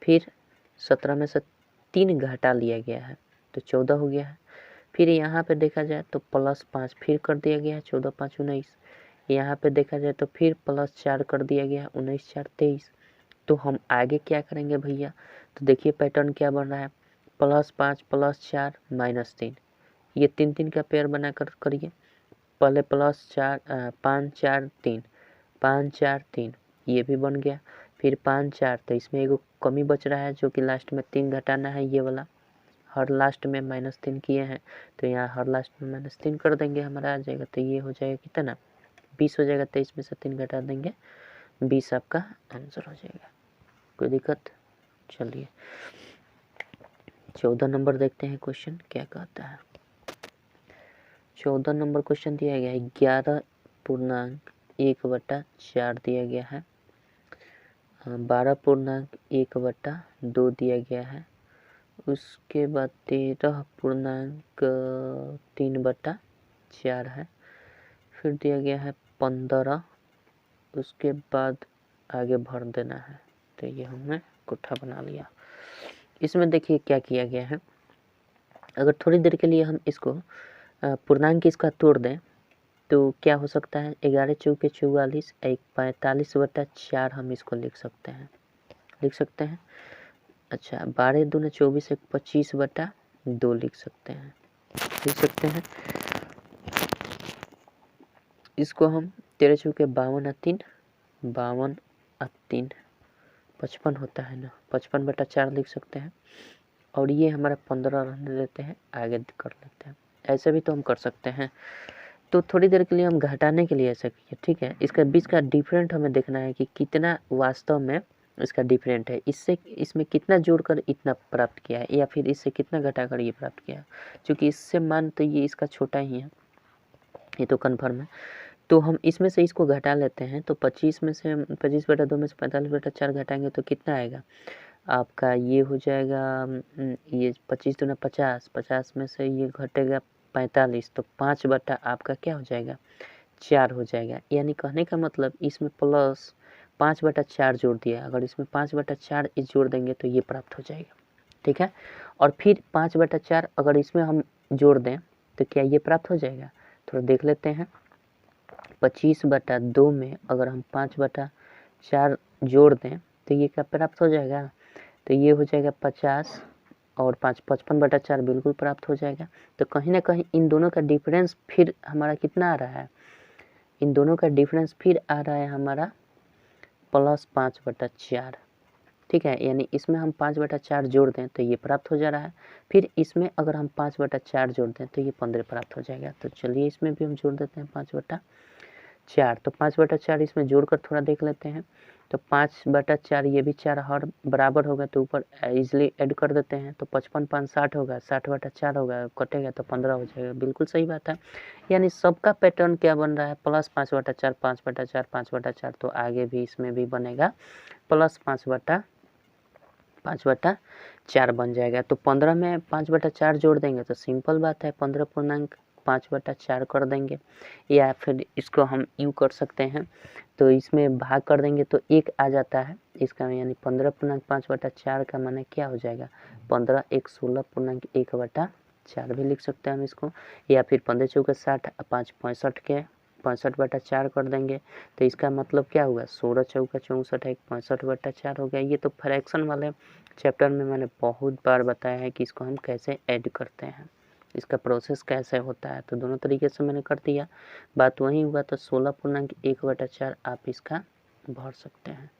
फिर 17 में से 3 घटा लिया गया है तो 14 हो गया है। फिर यहाँ पे देखा जाए तो +5 फिर कर दिया गया है, 14 5 19। यहाँ पे देखा जाए तो फिर +4 कर दिया गया है, 19 4 23। तो हम आगे क्या करेंगे भैया, तो देखिए पैटर्न क्या बन रहा है, +5 +4 -3, ये 3 3 का पेयर बना कर करिए। पहले +4 5 4 3, 5 4 3, ये भी बन गया। फिर 5 4, तो इसमें एगो कमी बच रहा है जो कि लास्ट में 3 घटाना है, ये वाला हर लास्ट में -3 किए हैं तो यहाँ हर लास्ट में -3 कर देंगे, हमारा आ जाएगा। तो ये हो जाएगा कितना, 20 हो जाएगा। 23 में से 3 घटा देंगे, 20 आपका आंसर हो जाएगा। कोई दिक्कत? चलिए 14 नंबर देखते हैं क्वेश्चन क्या कहता है। 14 नंबर क्वेश्चन दिया गया है 11.1/4 दिया गया है, 12.1/2 दिया गया है, उसके बाद 13.3/4 है, फिर दिया गया है 15, उसके बाद आगे भर देना है। तो ये हमने कोठा बना लिया। इसमें देखिए क्या किया गया है, अगर थोड़ी देर के लिए हम इसको पूर्णांक इसका तोड़ दें तो क्या हो सकता है, 11 चौके 44, 45/4 हम इसको लिख सकते हैं। अच्छा 12 दूने 24, 25/2 लिख सकते हैं। इसको हम 13 चौके 52 और 3, 52 और 3 55 होता है ना, 55/4 लिख सकते हैं। और ये हमारा 15 रहने देते हैं, आगे कर लेते हैं। ऐसे भी तो हम कर सकते हैं। तो थोड़ी देर के लिए हम घटाने के लिए ऐसा किए, ठीक है। इसका बीच का डिफरेंट हमें देखना है कि कितना वास्तव में इसका डिफरेंट है, इससे इसमें कितना जोड़कर इतना प्राप्त किया है या फिर इससे कितना घटाकर ये प्राप्त किया है। क्योंकि इससे मान तो ये इसका छोटा ही है, ये तो कन्फर्म है। तो हम इसमें से इसको घटा लेते हैं। तो 25 में से 25/2 में से 45/4 घटाएंगे तो कितना आएगा आपका, ये हो जाएगा ये 25 दूना 50, 50 में से ये घटेगा 45, तो 5 आपका क्या हो जाएगा 4 हो जाएगा। यानी कहने का मतलब इसमें प्लस 5/4 जोड़ दिया, अगर इसमें 5/4 इस जोड़ देंगे तो ये प्राप्त हो जाएगा, ठीक है। और फिर 5/4 अगर इसमें हम जोड़ दें तो क्या ये प्राप्त हो जाएगा, थोड़ा देख लेते हैं। 25/2 में अगर हम 5/4 जोड़ दें तो ये क्या प्राप्त हो जाएगा, तो ये हो जाएगा 50 और 5 55/4 बिल्कुल प्राप्त हो जाएगा। तो कहीं ना कहीं इन दोनों का डिफरेंस फिर हमारा कितना आ रहा है, इन दोनों का डिफरेंस फिर आ रहा है हमारा +5/4, ठीक है। यानी इसमें हम 5/4 जोड़ दें तो ये प्राप्त हो जा रहा है, फिर इसमें अगर हम 5/4 जोड़ दें तो ये 15 प्राप्त हो जाएगा। तो चलिए इसमें भी हम जोड़ देते हैं 5/4। तो 5/4 इसमें जोड़कर थोड़ा देख लेते हैं। तो 5/4 ये भी 4 हर बराबर होगा तो ऊपर इजिली ऐड कर देते हैं। तो 55 5 60 होगा, 60/4 होगा, कटेगा तो 15 हो जाएगा। बिल्कुल सही बात है। यानी सबका पैटर्न क्या बन रहा है, +5/4 5/4 5/4। तो आगे भी इसमें भी बनेगा +5/4 बन जाएगा। तो 15 में 5/4 जोड़ देंगे तो सिंपल बात है 15.5/4 कर देंगे, या फिर इसको हम यूँ कर सकते हैं। तो इसमें भाग कर देंगे तो 1 आ जाता है इसका, यानी 15.5/4 का माने क्या हो जाएगा 15 1 16.1/4 भी लिख सकते हैं हम इसको। या फिर 15 चौके 60, 5 65 के 65/4 कर देंगे तो इसका मतलब क्या हुआ 16 चौका 64 है, 65/4 हो गया। ये तो फ्रैक्शन वाले चैप्टर में मैंने बहुत बार बताया है कि इसको हम कैसे ऐड करते हैं, इसका प्रोसेस कैसे होता है। तो दोनों तरीके से मैंने कर दिया, बात वही हुआ। तो 16.1/4 आप इसका भर सकते हैं।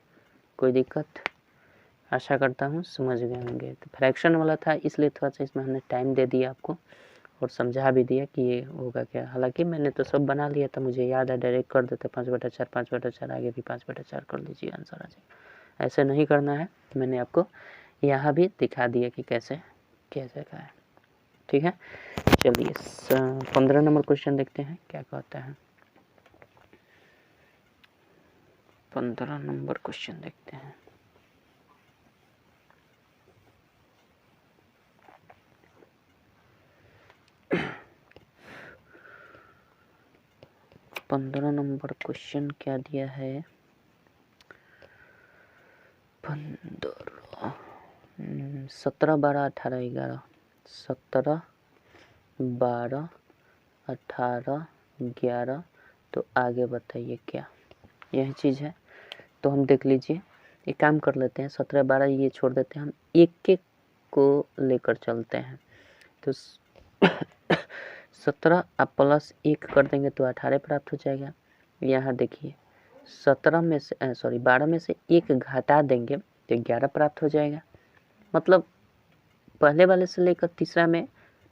कोई दिक्कत? आशा करता हूँ समझ गए होंगे। तो फ्रैक्शन वाला था इसलिए थोड़ा सा इसमें हमने टाइम दे दिया आपको और समझा भी दिया कि ये होगा क्या। हालांकि मैंने तो सब बना लिया था, मुझे याद है डायरेक्ट कर देते 5/4 5/4, आगे भी 5/4 कर लीजिए, आंसर आ जाएगा। ऐसे नहीं करना है, मैंने आपको यहाँ भी दिखा दिया कि कैसे कैसे का है, ठीक है। चलिए 15 नंबर क्वेश्चन देखते हैं क्या कहता है। 15 नंबर क्वेश्चन देखते हैं। 15 नंबर क्वेश्चन क्या दिया है? 15 17 12 18 11 17 12 18 11 तो आगे बताइए क्या? यही चीज़ है। तो हम देख लीजिए, एक काम कर लेते हैं, 17 12 ये छोड़ देते हैं, हम एक एक को लेकर चलते हैं। तो 17 आप प्लस 1 कर देंगे तो 18 प्राप्त हो जाएगा। यहाँ देखिए 17 में से 12 में से 1 घटा देंगे तो 11 प्राप्त हो जाएगा। मतलब पहले वाले से लेकर तीसरा में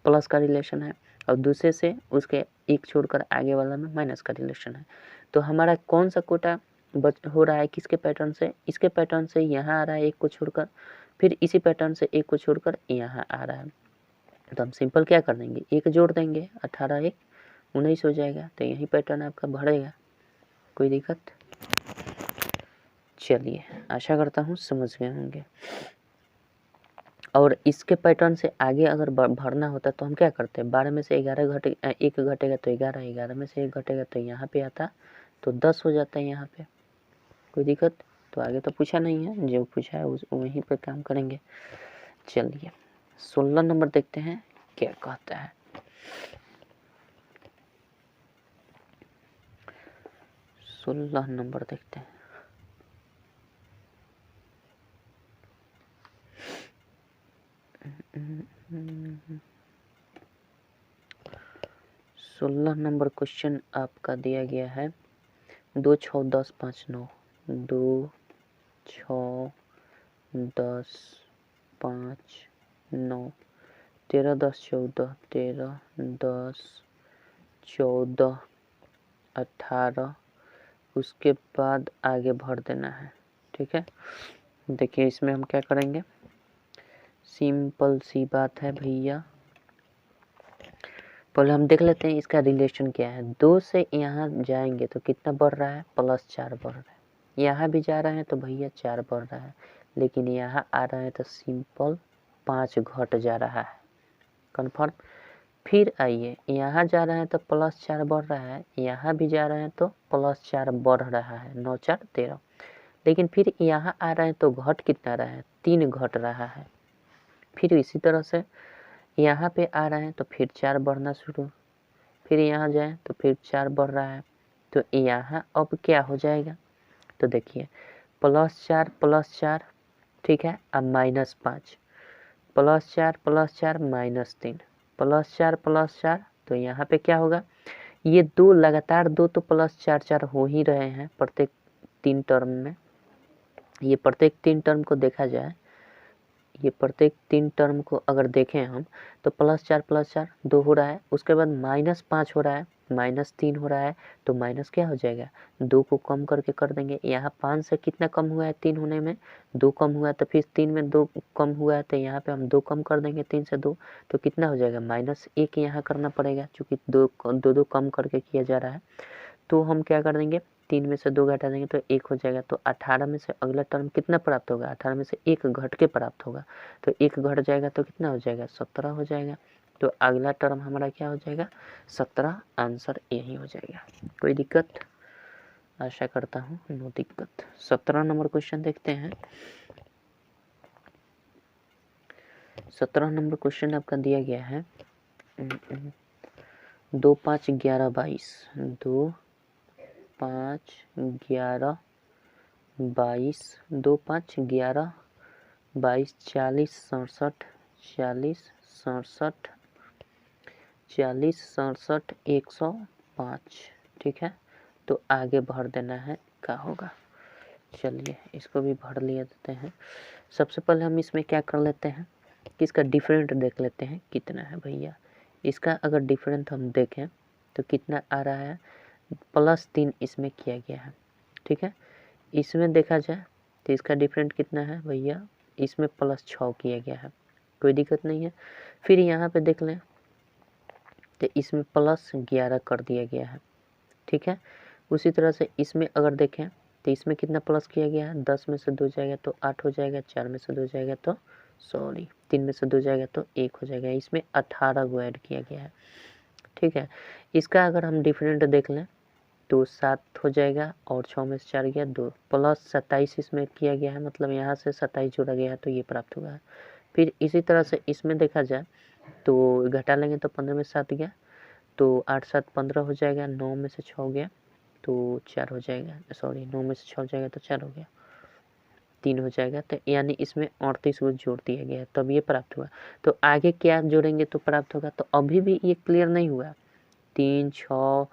प्लस का रिलेशन है और दूसरे से उसके 1 छोड़कर आगे वाला में माइनस का रिलेशन है। तो हमारा कौन सा कोटा हो रहा है किसके पैटर्न से? इसके पैटर्न से यहाँ आ रहा है 1 को छोड़कर, फिर इसी पैटर्न से 1 को छोड़कर यहाँ आ रहा है। तो हम सिंपल क्या कर देंगे, 1 जोड़ देंगे, 18 1 19 हो जाएगा। तो यही पैटर्न आपका भरेगा। कोई दिक्कत? चलिए, आशा करता हूँ समझ गए होंगे। और इसके पैटर्न से आगे अगर भरना होता तो हम क्या करते हैं, 12 में से 11 1 घटेगा तो 11, 11 में से 1 घटेगा तो यहाँ पे आता तो 10 हो जाता है यहाँ पे। कोई दिक्कत? तो आगे तो पूछा नहीं है, जो पूछा है वहीं पे काम करेंगे। चलिए 16 नंबर देखते हैं क्या कहता है। 16 नंबर देखते हैं। सोलह नंबर क्वेश्चन आपका दिया गया है 2 6 10 5 9 2 6 10 5 9 13 10 14 13 10 14 18 उसके बाद आगे भर देना है। ठीक है, देखिए इसमें हम क्या करेंगे, सिंपल सी बात है भैया। पहले हम देख लेते हैं इसका रिलेशन क्या है। 2 से यहाँ जाएंगे तो कितना बढ़ रहा है, +4 बढ़ रहा है। यहाँ भी जा रहे हैं तो भैया 4 बढ़ रहा है, लेकिन यहाँ आ रहा है तो सिंपल 5 घट जा रहा है। कन्फर्म? फिर आइए, यहाँ जा रहे हैं तो +4 बढ़ रहा है, यहाँ भी जा रहे हैं तो +4 बढ़ रहा है, 9 4 13। लेकिन फिर यहाँ आ रहे हैं तो घट कितना रहा है, 3 घट रहा है। फिर इसी तरह से यहाँ पे आ रहे हैं तो फिर 4 बढ़ना शुरू, फिर यहाँ जाएं तो फिर 4 बढ़ रहा है। तो यहाँ अब क्या हो जाएगा, तो देखिए +4 +4, ठीक है, अब -5, +4 +4 -3, +4 +4, तो यहाँ पे क्या होगा, ये 2 लगातार 2 तो +4 4 हो ही रहे हैं प्रत्येक 3 टर्म में। ये प्रत्येक 3 टर्म को देखा जाए, ये प्रत्येक 3 टर्म को अगर देखें हम तो +4 +4 2 हो रहा है, उसके बाद -5 हो रहा है, -3 हो रहा है, तो माइनस क्या हो जाएगा, 2 को कम करके कर देंगे। यहाँ 5 से कितना कम हुआ है, 3 होने में 2 कम हुआ है, तो फिर 3 में 2 कम हुआ है तो यहाँ पे हम 2 कम कर देंगे, 3 से 2 तो कितना हो जाएगा, -1 यहाँ करना पड़ेगा, चूँकि 2 कम करके किया जा रहा है। तो हम क्या कर देंगे, 3 में से 2 घटा देंगे तो 1 हो जाएगा। तो 18 में से अगला टर्म कितना प्राप्त होगा, 18 में से 1 घट के प्राप्त होगा, तो 1 घट जाएगा तो कितना हो जाएगा, 17 हो जाएगा। तो अगला टर्म हमारा क्या हो जाएगा, 17। आंसर यही हो जाएगा। कोई दिक्कत? आशा करता हूँ नो दिक्कत। 17 नंबर क्वेश्चन देखते हैं। 17 नंबर क्वेश्चन आपका दिया गया है 2 5 11 22, 2 5 11 22, 2 5 11 22, 40 67 40 67 40 67 105। ठीक है, तो आगे भर देना है, क्या होगा। चलिए इसको भी भर लिया देते हैं। सबसे पहले हम इसमें क्या कर लेते हैं कि इसका डिफरेंट देख लेते हैं कितना है भैया। इसका अगर डिफरेंट हम देखें तो कितना आ रहा है, +3 इसमें किया गया है। ठीक है, इसमें देखा जाए तो इसका डिफरेंट कितना है भैया, इसमें +6 किया गया है, कोई दिक्कत नहीं है। फिर यहाँ पे देख लें तो इसमें +11 कर दिया गया है। ठीक है, उसी तरह से इसमें अगर देखें तो इसमें कितना प्लस किया गया है, 10 में से 2 जाएगा तो 8 हो जाएगा, 4 में से 2 जाएगा तो 3 में से 2 जाएगा तो 1 हो जाएगा। इसमें 18 को ऐड किया गया है। ठीक है, इसका अगर हम डिफरेंट देख लें तो 7 हो जाएगा और 6 में से 4 गया 2 प्लस 27 इसमें किया गया है, मतलब यहाँ से 27 जोड़ा गया है तो ये प्राप्त हुआ है। फिर इसी तरह से इसमें देखा जाए तो घटा लेंगे तो 15 में 7 गया तो 8 7 15 हो जाएगा, 9 में से 6 गया तो 4 हो जाएगा, सॉरी 9 में से 6 हो जाएगा तो 4 हो गया, 3 हो जाएगा। तो यानी इसमें 38 को जोड़ दिया गया तब ये प्राप्त हुआ। तो आगे क्या जोड़ेंगे तो प्राप्त होगा, तो अभी भी ये क्लियर नहीं हुआ। 3 6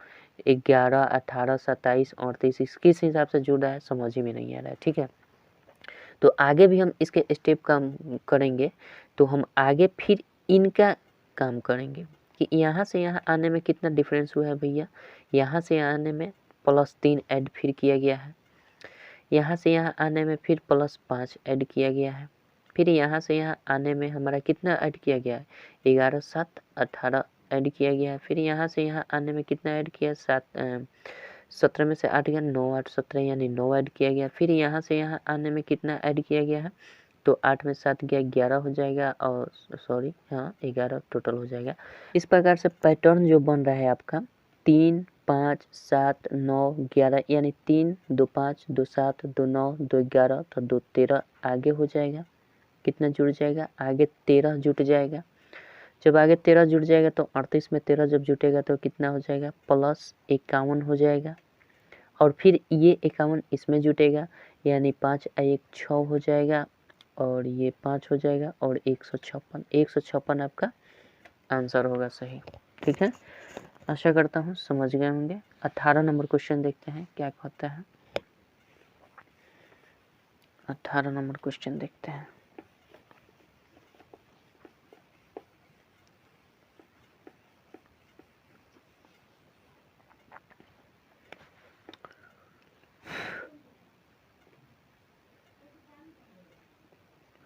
11 18 27 38 किस हिसाब से जुड़ा है समझ ही में नहीं आ रहा है। ठीक है, तो आगे भी हम इसके स्टेप काम करेंगे, तो हम आगे फिर इनका काम करेंगे कि यहाँ से यहाँ आने में कितना डिफरेंस हुआ है भैया। यहाँ से आने में +3 ऐड फिर किया गया है, यहाँ से यहाँ आने में फिर +5 ऐड किया गया है, फिर यहाँ से यहाँ आने में हमारा कितना ऐड किया गया है 11 7 18 ऐड किया गया है, फिर यहाँ से यहाँ आने में कितना ऐड किया 17 में से 8 गया 9 8 17 यानी 9 ऐड किया गया, फिर यहाँ से यहाँ आने में कितना ऐड किया गया है तो 8 में 7 गया 11 हो जाएगा और सॉरी हाँ 11 टोटल हो जाएगा। इस प्रकार से पैटर्न जो बन रहा है आपका 3 5 7 9 11 यानी 3 2 5 2 7 2 9 2 11 तो 2 13 आगे हो जाएगा। कितना जुड़ जाएगा आगे 13 जुट जाएगा। जब आगे 13 जुट जाएगा तो 38 में 13 जब जुटेगा तो कितना हो जाएगा +51 हो जाएगा, और फिर ये 51 इसमें जुटेगा यानी 5 1 6 हो जाएगा और ये 5 हो जाएगा और 156 आपका आंसर होगा सही। ठीक है, आशा करता हूँ समझ गए होंगे। 18 नंबर क्वेश्चन देखते हैं क्या कहता है। 18 नंबर क्वेश्चन देखते हैं।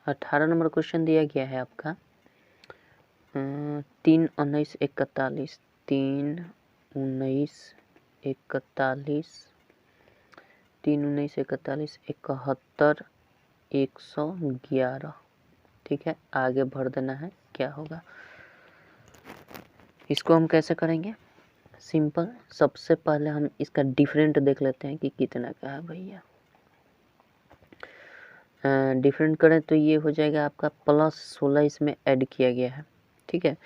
अठारह नंबर क्वेश्चन दिया गया है आपका 3 19 41 3 19 41 3 19 41 71 111। ठीक है, आगे भर देना है क्या होगा। इसको हम कैसे करेंगे, सिंपल, सबसे पहले हम इसका डिफरेंट देख लेते हैं कि कितना का है भैया। डिफरेंट करें तो ये हो जाएगा आपका +16 इसमें ऐड किया गया है। ठीक है,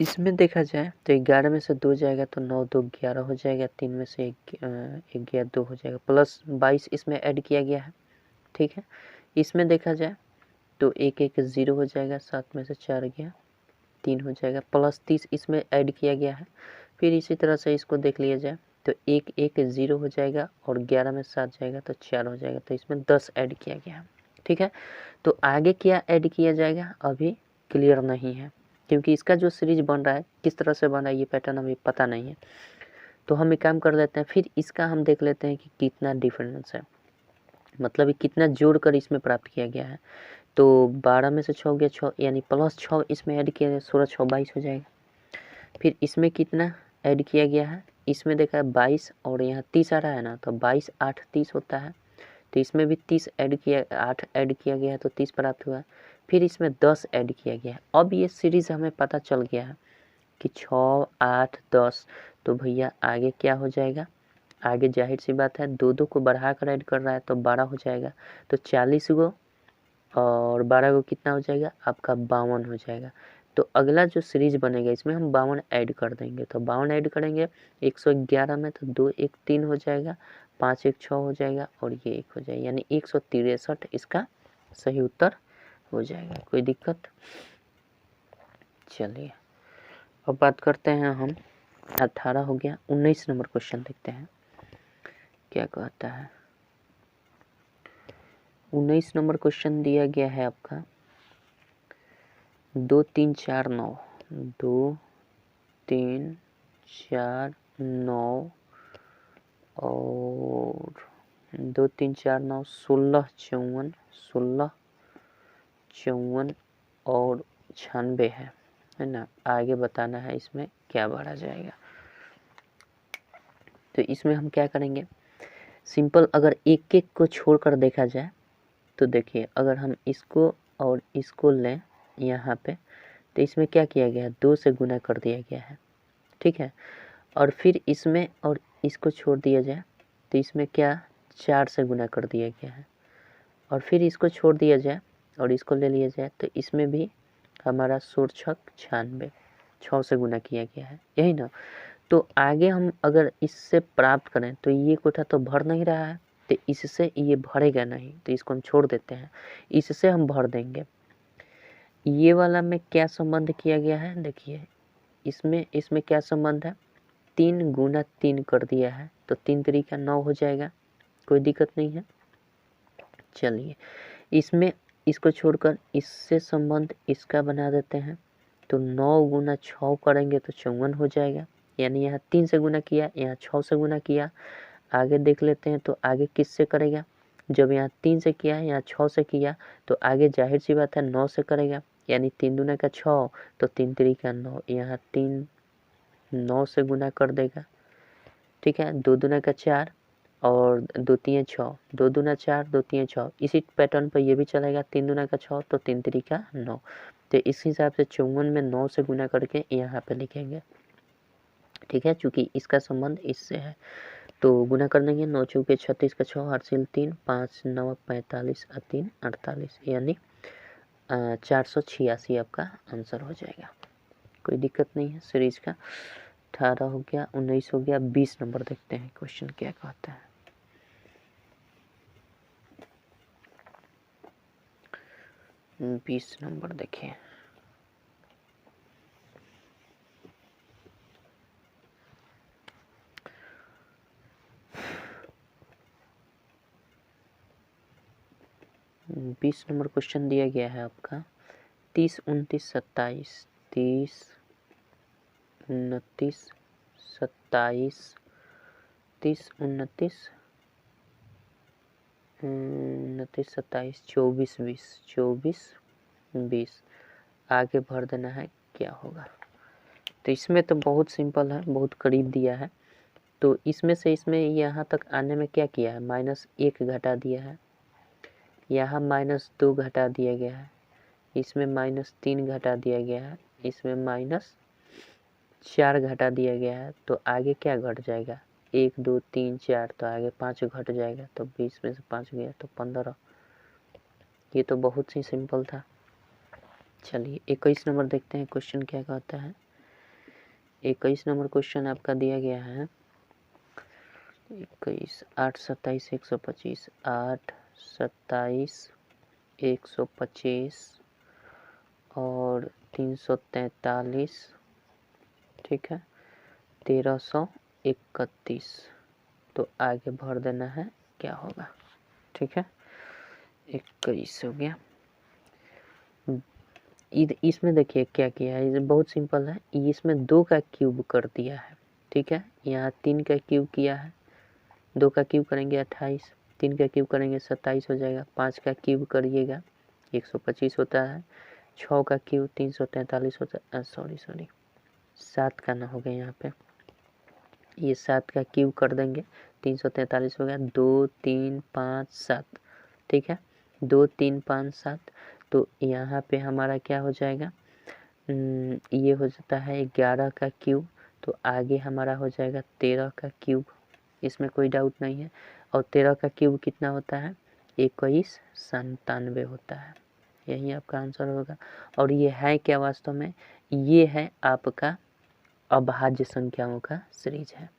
इसमें देखा जाए तो 11 में से 2 जाएगा तो 9 2 11 हो जाएगा, 3 में से 1 गया 2 हो जाएगा, +22 इसमें ऐड किया गया है। ठीक है, इसमें देखा जाए तो 1 1 0 हो जाएगा, 7 में से 4 गया 3 हो जाएगा, +30 इसमें ऐड किया गया है। फिर इसी तरह से इसको देख लिया जाए तो 1 1 0 हो जाएगा और 11 में 7 जाएगा तो 4 हो जाएगा, तो इसमें 10 ऐड किया गया है। ठीक है, तो आगे क्या ऐड किया जाएगा अभी क्लियर नहीं है, क्योंकि इसका जो सीरीज बन रहा है किस तरह से बन रहा है ये पैटर्न अभी पता नहीं है। तो हम एक काम कर लेते हैं, फिर इसका हम देख लेते हैं कि कितना डिफरेंस है, मतलब कितना जोड़ कर इसमें प्राप्त किया गया है। तो 12 में से 6 गया 6 यानी +6 इसमें ऐड किया गया, 16 6 22 हो जाएगा। फिर इसमें कितना ऐड किया गया है, इसमें देखा है 22 और यहाँ 30 आ रहा है ना, तो 22 8 30 होता है, तो इसमें भी 30 ऐड किया 8 ऐड किया गया है तो 30 प्राप्त हुआ है। फिर इसमें 10 ऐड किया गया है। अब ये सीरीज हमें पता चल गया है कि 6 8 10, तो भैया आगे क्या हो जाएगा, आगे जाहिर सी बात है 2 2 को बढ़ा कर ऐड कर रहा है तो 12 हो जाएगा, तो 40 को और 12 को कितना हो जाएगा आपका 52 हो जाएगा। तो अगला जो सीरीज बनेगा इसमें हम 52 ऐड कर देंगे, तो 52 ऐड करेंगे 111 में तो 2 1 3 हो जाएगा, 5 1 6 हो जाएगा और ये 1 हो जाएगा, यानी 163 इसका सही उत्तर हो जाएगा। कोई दिक्कत, चलिए अब बात करते हैं हम 18 हो गया, 19 नंबर क्वेश्चन देखते हैं क्या कहता है। 19 नंबर क्वेश्चन दिया गया है आपका 2 3 4 9 2 3 4 9 और 2 3 4 9 16 54 16 54 और 96 है ना। आगे बताना है इसमें क्या भरा जाएगा। तो इसमें हम क्या करेंगे, सिंपल, अगर एक एक को छोड़कर देखा जाए तो देखिए, अगर हम इसको और इसको लें यहाँ पे तो इसमें क्या किया गया है 2 से गुना कर दिया गया है। ठीक है, और फिर इसमें और इसको छोड़ दिया जाए तो इसमें क्या 4 से गुना कर दिया गया है, और फिर इसको छोड़ दिया जाए और इसको ले लिया जाए तो इसमें भी हमारा 16 छक 96, 6 से गुना किया गया है, यही ना। तो आगे हम अगर इससे प्राप्त करें तो ये कोठा तो भर नहीं रहा है, तो इससे ये भरेगा नहीं, तो इसको हम छोड़ देते हैं, इससे हम भर देंगे। ये वाला में क्या संबंध किया गया है, देखिए इसमें क्या संबंध है, 3 गुना 3 कर दिया है, तो 3 तरीका 9 हो जाएगा, कोई दिक्कत नहीं है। चलिए इसमें इसको छोड़कर इससे संबंध इसका बना देते हैं, तो 9 गुना 6 करेंगे तो 54 हो जाएगा, यानी यहाँ 3 से गुना किया, यहाँ 6 से गुना किया। आगे देख लेते हैं तो आगे किससे करेगा, जब यहाँ 3 से किया यहाँ 6 से किया तो आगे जाहिर सी बात है 9 से करेगा, यानी 3 दूना का 6, तो 3 तरीका 9, यहाँ 3 9 से गुना कर देगा, ठीक है। 2 दूना का 4 और 2 3 6, 2 दूना 4 2 3 6, इसी पैटर्न पर ये भी चलेगा, 3 दूना का 6 तो 3 तरीका 9, तो इस हिसाब से 54 में 9 से गुना करके यहाँ पे लिखेंगे, ठीक है, चूँकि इसका संबंध इससे है। तो गुना कर देंगे, 9 चौके 36 का 6, हासिल 3, 5 9 45 और 3 48, यानी 486 आपका आंसर हो जाएगा, कोई दिक्कत नहीं है सीरीज का। 18 हो गया, 19 हो गया, 20 नंबर देखते हैं क्वेश्चन क्या कहता है। बीस नंबर देखिए, बीस नंबर क्वेश्चन दिया गया है आपका 30 29 27, 30 29 27, 30 29 29 27 24 20, 24 20, आगे भर देना है, क्या होगा। तो इसमें तो बहुत सिंपल है, बहुत करीब दिया है, तो इसमें से इसमें यहाँ तक आने में क्या किया है, -1 घटा दिया है, यहाँ -2 घटा दिया गया है, इसमें -3 घटा दिया गया है, इसमें -4 घटा दिया गया है, तो आगे क्या घट जाएगा, 1 2 3 4, तो आगे 5 घट जाएगा, तो 20 में से 5 गया तो 15। ये तो बहुत ही सिंपल था। चलिए 21 नंबर देखते हैं क्वेश्चन क्या कहता है। 21 नंबर क्वेश्चन आपका दिया गया है 21 8 27 125, 8 27 125 और 343, ठीक है, 1331, तो आगे भर देना है, क्या होगा, ठीक है। 21 हो गया। इसमें देखिए क्या किया है, ये बहुत सिंपल है, इसमें 2 का क्यूब कर दिया है, ठीक है, यहाँ 3 का क्यूब किया है, 2 का क्यूब करेंगे 28, 3 का क्यूब करेंगे 27 हो जाएगा, 5 का क्यूब करिएगा 125 होता है, 6 का क्यूब 343 होता है, सॉरी 7 का ना हो गया यहाँ पे, ये 7 का क्यूब कर देंगे 343 हो गया, 2 3 5 7, ठीक है, 2 3 5 7, तो यहाँ पे हमारा क्या हो जाएगा, ये हो जाता है 11 का क्यूब, तो आगे हमारा हो जाएगा 13 का क्यूब, इसमें कोई डाउट नहीं है, और 13 का क्यूब कितना होता है, 2197 होता है, यही आपका आंसर होगा। और ये है क्या वास्तव में, ये है आपका अभाज्य संख्याओं का सीरीज है,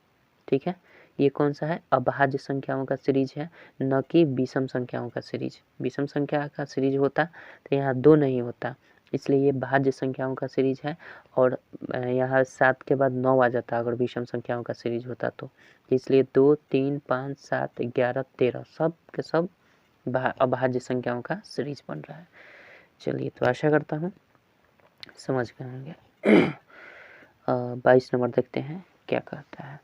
ठीक है, ये कौन सा है, अभाज्य संख्याओं का सीरीज है, न कि विषम संख्याओं का सीरीज। विषम संख्या का सीरीज होता तो यहाँ 2 नहीं होता, इसलिए ये भाज्य संख्याओं का सीरीज है, और यहाँ 7 के बाद 9 आ जाता अगर विषम संख्याओं का सीरीज होता तो, इसलिए 2 3 5 7 11 13 सब के सब अभाज्य संख्याओं का सीरीज बन रहा है। चलिए तो आशा करता हूँ समझ गए होंगे। 22 नंबर देखते हैं क्या कहता है।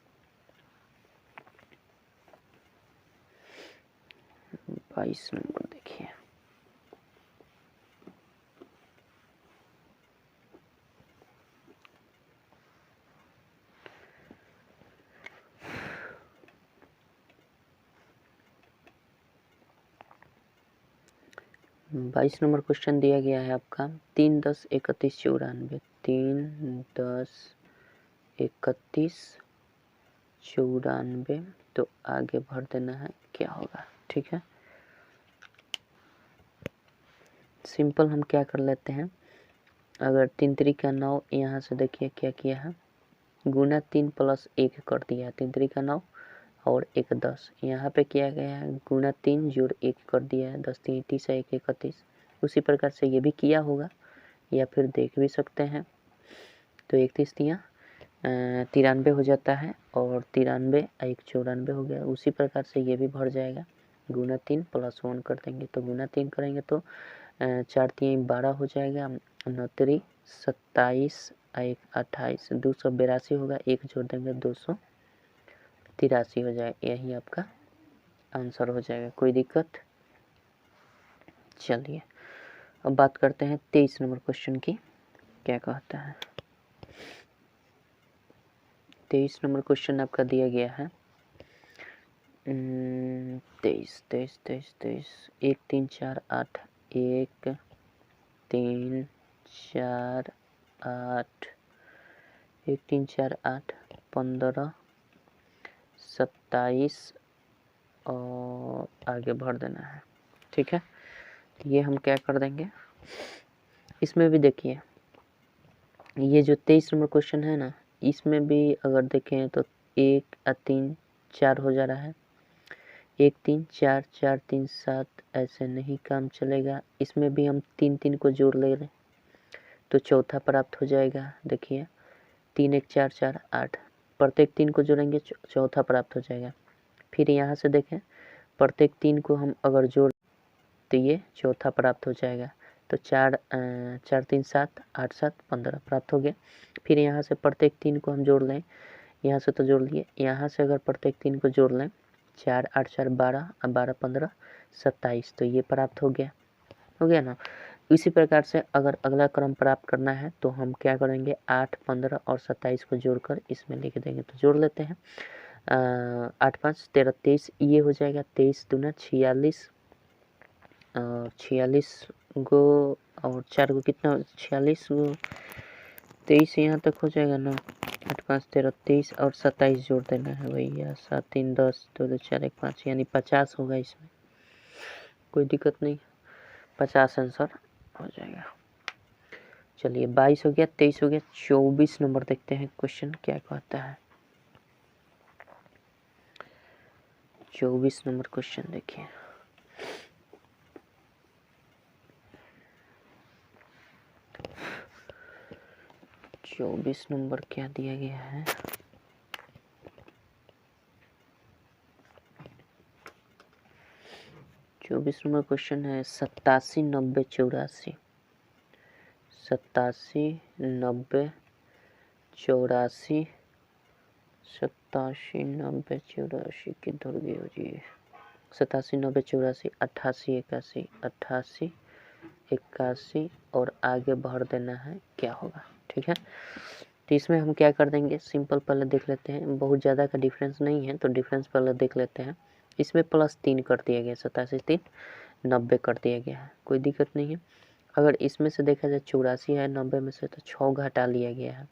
22 नंबर देखिए, बाईस नंबर क्वेश्चन दिया गया है आपका 3 10 31 94, 3 10 31 94, तो आगे भर देना है, क्या होगा, ठीक है। सिंपल हम क्या कर लेते हैं, अगर 3 3 9, यहाँ से देखिए क्या किया है, गुना 3 + 1 कर दिया है, 3 3 9 और 1 10, यहाँ पे किया गया है गुना 3 जोड़ 1 कर दिया है, 10 3 30 1 31। उसी प्रकार से ये भी किया होगा या फिर देख भी सकते हैं। तो 31 3 93 हो जाता है और 93 1 94 हो गया। उसी प्रकार से ये भी भर जाएगा, गुना 3 + 1 कर देंगे, तो गुना 3 करेंगे तो 4 3 12 हो जाएगा, 9 3 27 1 28, 282 होगा, 1 जोड़ देंगे 283 हो जाएगा। यही आपका आंसर हो जाएगा, कोई दिक्कत। चलिए अब बात करते हैं 23 नंबर क्वेश्चन की, क्या कहता है। 23 नंबर क्वेश्चन आपका दिया गया है 23 23 23 23 1 3 4 8 1 3 4 8 1 3 4 8 15 27 और आगे भर देना है, ठीक है। ये हम क्या कर देंगे, इसमें भी देखिए ये जो 23 नंबर क्वेश्चन है ना, इसमें भी अगर देखें तो 1 3 4 हो जा रहा है, 1 3 4 4 3 7, ऐसे नहीं काम चलेगा। इसमें भी हम 3 3 को जोड़ ले रहे तो चौथा प्राप्त हो जाएगा। देखिए 3 1 4 4 8, प्रत्येक 3 को जोड़ेंगे चौथा प्राप्त हो जाएगा। फिर यहाँ से देखें प्रत्येक 3 को हम अगर जोड़ तो ये चौथा प्राप्त हो जाएगा। तो 4 4 3 7 8 7 15 प्राप्त हो गया। फिर यहाँ से प्रत्येक 3 को हम जोड़ लें, यहाँ से तो जोड़ लिए, यहाँ से अगर प्रत्येक 3 को जोड़ लें 4 8 4 12 12 15 27, तो ये प्राप्त हो गया ना। इसी प्रकार से अगर अगला क्रम प्राप्त करना है तो हम क्या करेंगे, 8 15 और 27 को जोड़कर इसमें लिख देंगे। तो जोड़ लेते हैं, 8 5 13 23, ये हो जाएगा 23 दूना 46, 46 गो और 4 गो कितना, 46 गो 23 यहाँ तक हो जाएगा ना। 8 5 13 23 और 27 जोड़ देना है भैया, 7 3 10 2 2 4 1 5, यानी 50 होगा इसमें, कोई दिक्कत नहीं, 50 आंसर हो जाएगा। चलिए 22 हो गया, 23 हो गया, 24 नंबर देखते हैं क्वेश्चन क्या कहता है। 24 नंबर क्वेश्चन देखिए, चौबीस नंबर क्या दिया गया है, चौबीस नंबर क्वेश्चन है 87 90 84, 87 90 84, 87 90 84 किधर गए हो जी, 87 90 84 88 81 88 81 और आगे भर देना है, क्या होगा, ठीक है। तो इसमें हम क्या कर देंगे, सिंपल पहले देख लेते हैं, बहुत ज़्यादा का डिफरेंस नहीं है तो डिफरेंस पहले देख लेते हैं। इसमें +3 कर दिया गया, 87 3 90 कर दिया गया है, कोई दिक्कत नहीं है। अगर इसमें से देखा जाए 84 है 90 में से, तो 6 घटा लिया गया है।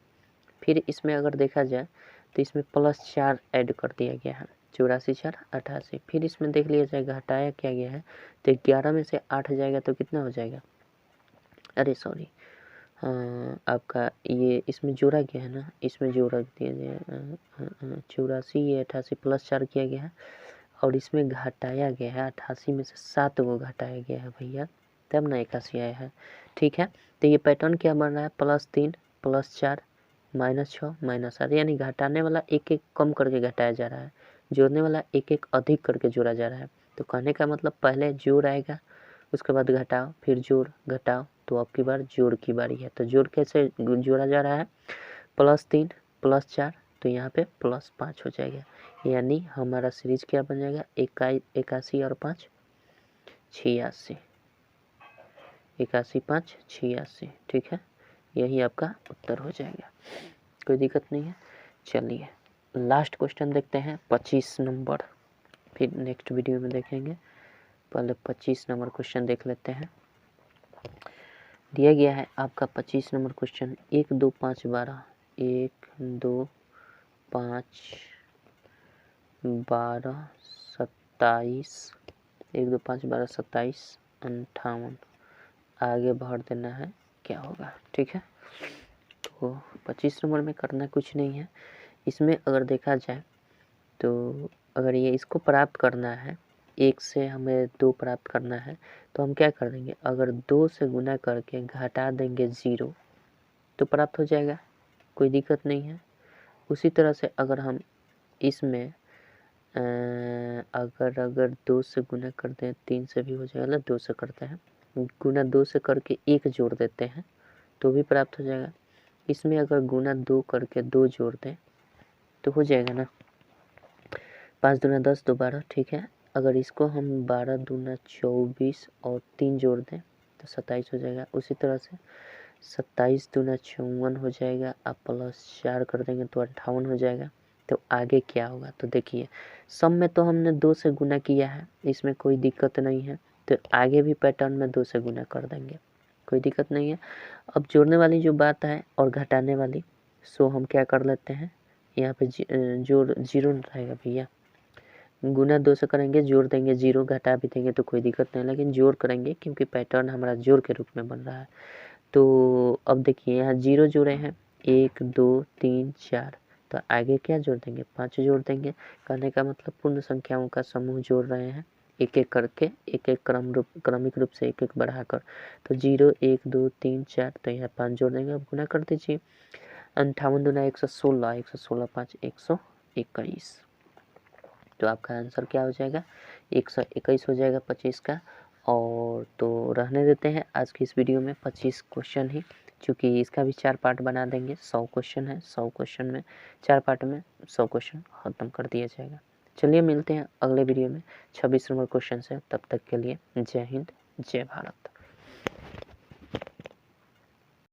फिर इसमें अगर देखा जाए तो इसमें +4 ऐड कर दिया गया है, 84 4 88। फिर इसमें देख लिया जाए घटाया क्या गया है, तो 11 में से 8 जाएगा तो कितना हो जाएगा, अरे सॉरी, आपका ये इसमें जोड़ा गया है ना, इसमें जोड़ा दिया गया 84, ये 88 +4 किया गया है और इसमें घटाया गया है 88 में से 7 को घटाया गया है भैया, तब ना 81 आया है, ठीक है। तो ये पैटर्न क्या बन रहा है, +3 +4 -6 -8, यानी घटाने वाला एक एक कम करके घटाया जा रहा है, जोड़ने वाला एक एक अधिक करके जोड़ा जा रहा है। तो कहने का मतलब पहले जोड़ आएगा, उसके बाद घटाओ, फिर जोड़ घटाओ, तो अब की बार जोड़ की बारी है। तो जोड़ कैसे जोड़ा जा रहा है, +3 +4, तो यहाँ पे +5 हो जाएगा, यानी हमारा सीरीज क्या बन जाएगा, 81 और 5 86, 81 5 86, ठीक है। यही आपका उत्तर हो जाएगा, कोई दिक्कत नहीं है। चलिए लास्ट क्वेश्चन देखते हैं 25 नंबर, फिर नेक्स्ट वीडियो में देखेंगे। पहले 25 नंबर क्वेश्चन देख लेते हैं। दिया गया है आपका 25 नंबर क्वेश्चन, 1 2 5 12, 1 2 5 12 27 1 2 5 12 27 58 आगे भर देना है, क्या होगा। ठीक है, तो 25 नंबर में करना कुछ नहीं है। इसमें अगर देखा जाए तो अगर ये इसको प्राप्त करना है, 1 से हमें 2 प्राप्त करना है, तो हम क्या कर देंगे, अगर 2 से गुना करके घटा देंगे 0 तो प्राप्त हो जाएगा, कोई दिक्कत नहीं है। उसी तरह से अगर हम इसमें अगर 2 से गुना करते हैं, 3 से भी हो जाएगा, 2 से करते हैं, गुना 2 से करके 1 जोड़ देते हैं तो भी प्राप्त हो जाएगा। इसमें अगर गुना 2 करके 2 जोड़ दें तो हो जाएगा ना, 5 दूना 10 2 12। ठीक है, अगर इसको हम 12 दूना 24 और 3 जोड़ दें तो 27 हो जाएगा। उसी तरह से 27 दूना 54 हो जाएगा, आप प्लस 4 कर देंगे तो 58 हो जाएगा। तो आगे क्या होगा, तो देखिए सम में तो हमने 2 से गुना किया है, इसमें कोई दिक्कत नहीं है, तो आगे भी पैटर्न में 2 से गुना कर देंगे, कोई दिक्कत नहीं है। अब जोड़ने वाली जो बात है और घटाने वाली, सो हम क्या कर लेते हैं, यहाँ पे जोड़ 0 रहेगा भैया, गुना 2 से करेंगे, जोड़ देंगे 0, घटा भी देंगे तो कोई दिक्कत नहीं, लेकिन जोड़ करेंगे क्योंकि पैटर्न हमारा जोड़ के रूप में बन रहा है। तो अब देखिए यहाँ 0 जोड़े हैं, 1 2 3 4, तो आगे क्या जोड़ देंगे, 5 जोड़ देंगे। कहने का मतलब पूर्ण संख्याओं का समूह जोड़ रहे हैं, एक एक करके, एक एक क्रमिक रूप से एक एक बढ़ाकर। तो 0 1 2 3 4, तो यहाँ 5 जोड़ देंगे। अब गुना कर दीजिए, 58 दूना 116, 116 5 121, तो आपका आंसर क्या हो जाएगा, 121 हो जाएगा 25 का। और तो रहने देते हैं आज की इस वीडियो में 25 क्वेश्चन ही, क्योंकि इसका भी 4 पार्ट बना देंगे। 100 क्वेश्चन है, 100 क्वेश्चन में 4 पार्ट में 100 क्वेश्चन ख़त्म कर दिया जाएगा। चलिए मिलते हैं अगले वीडियो में 26 नंबर क्वेश्चन से, तब तक के लिए जय हिंद जय भारत।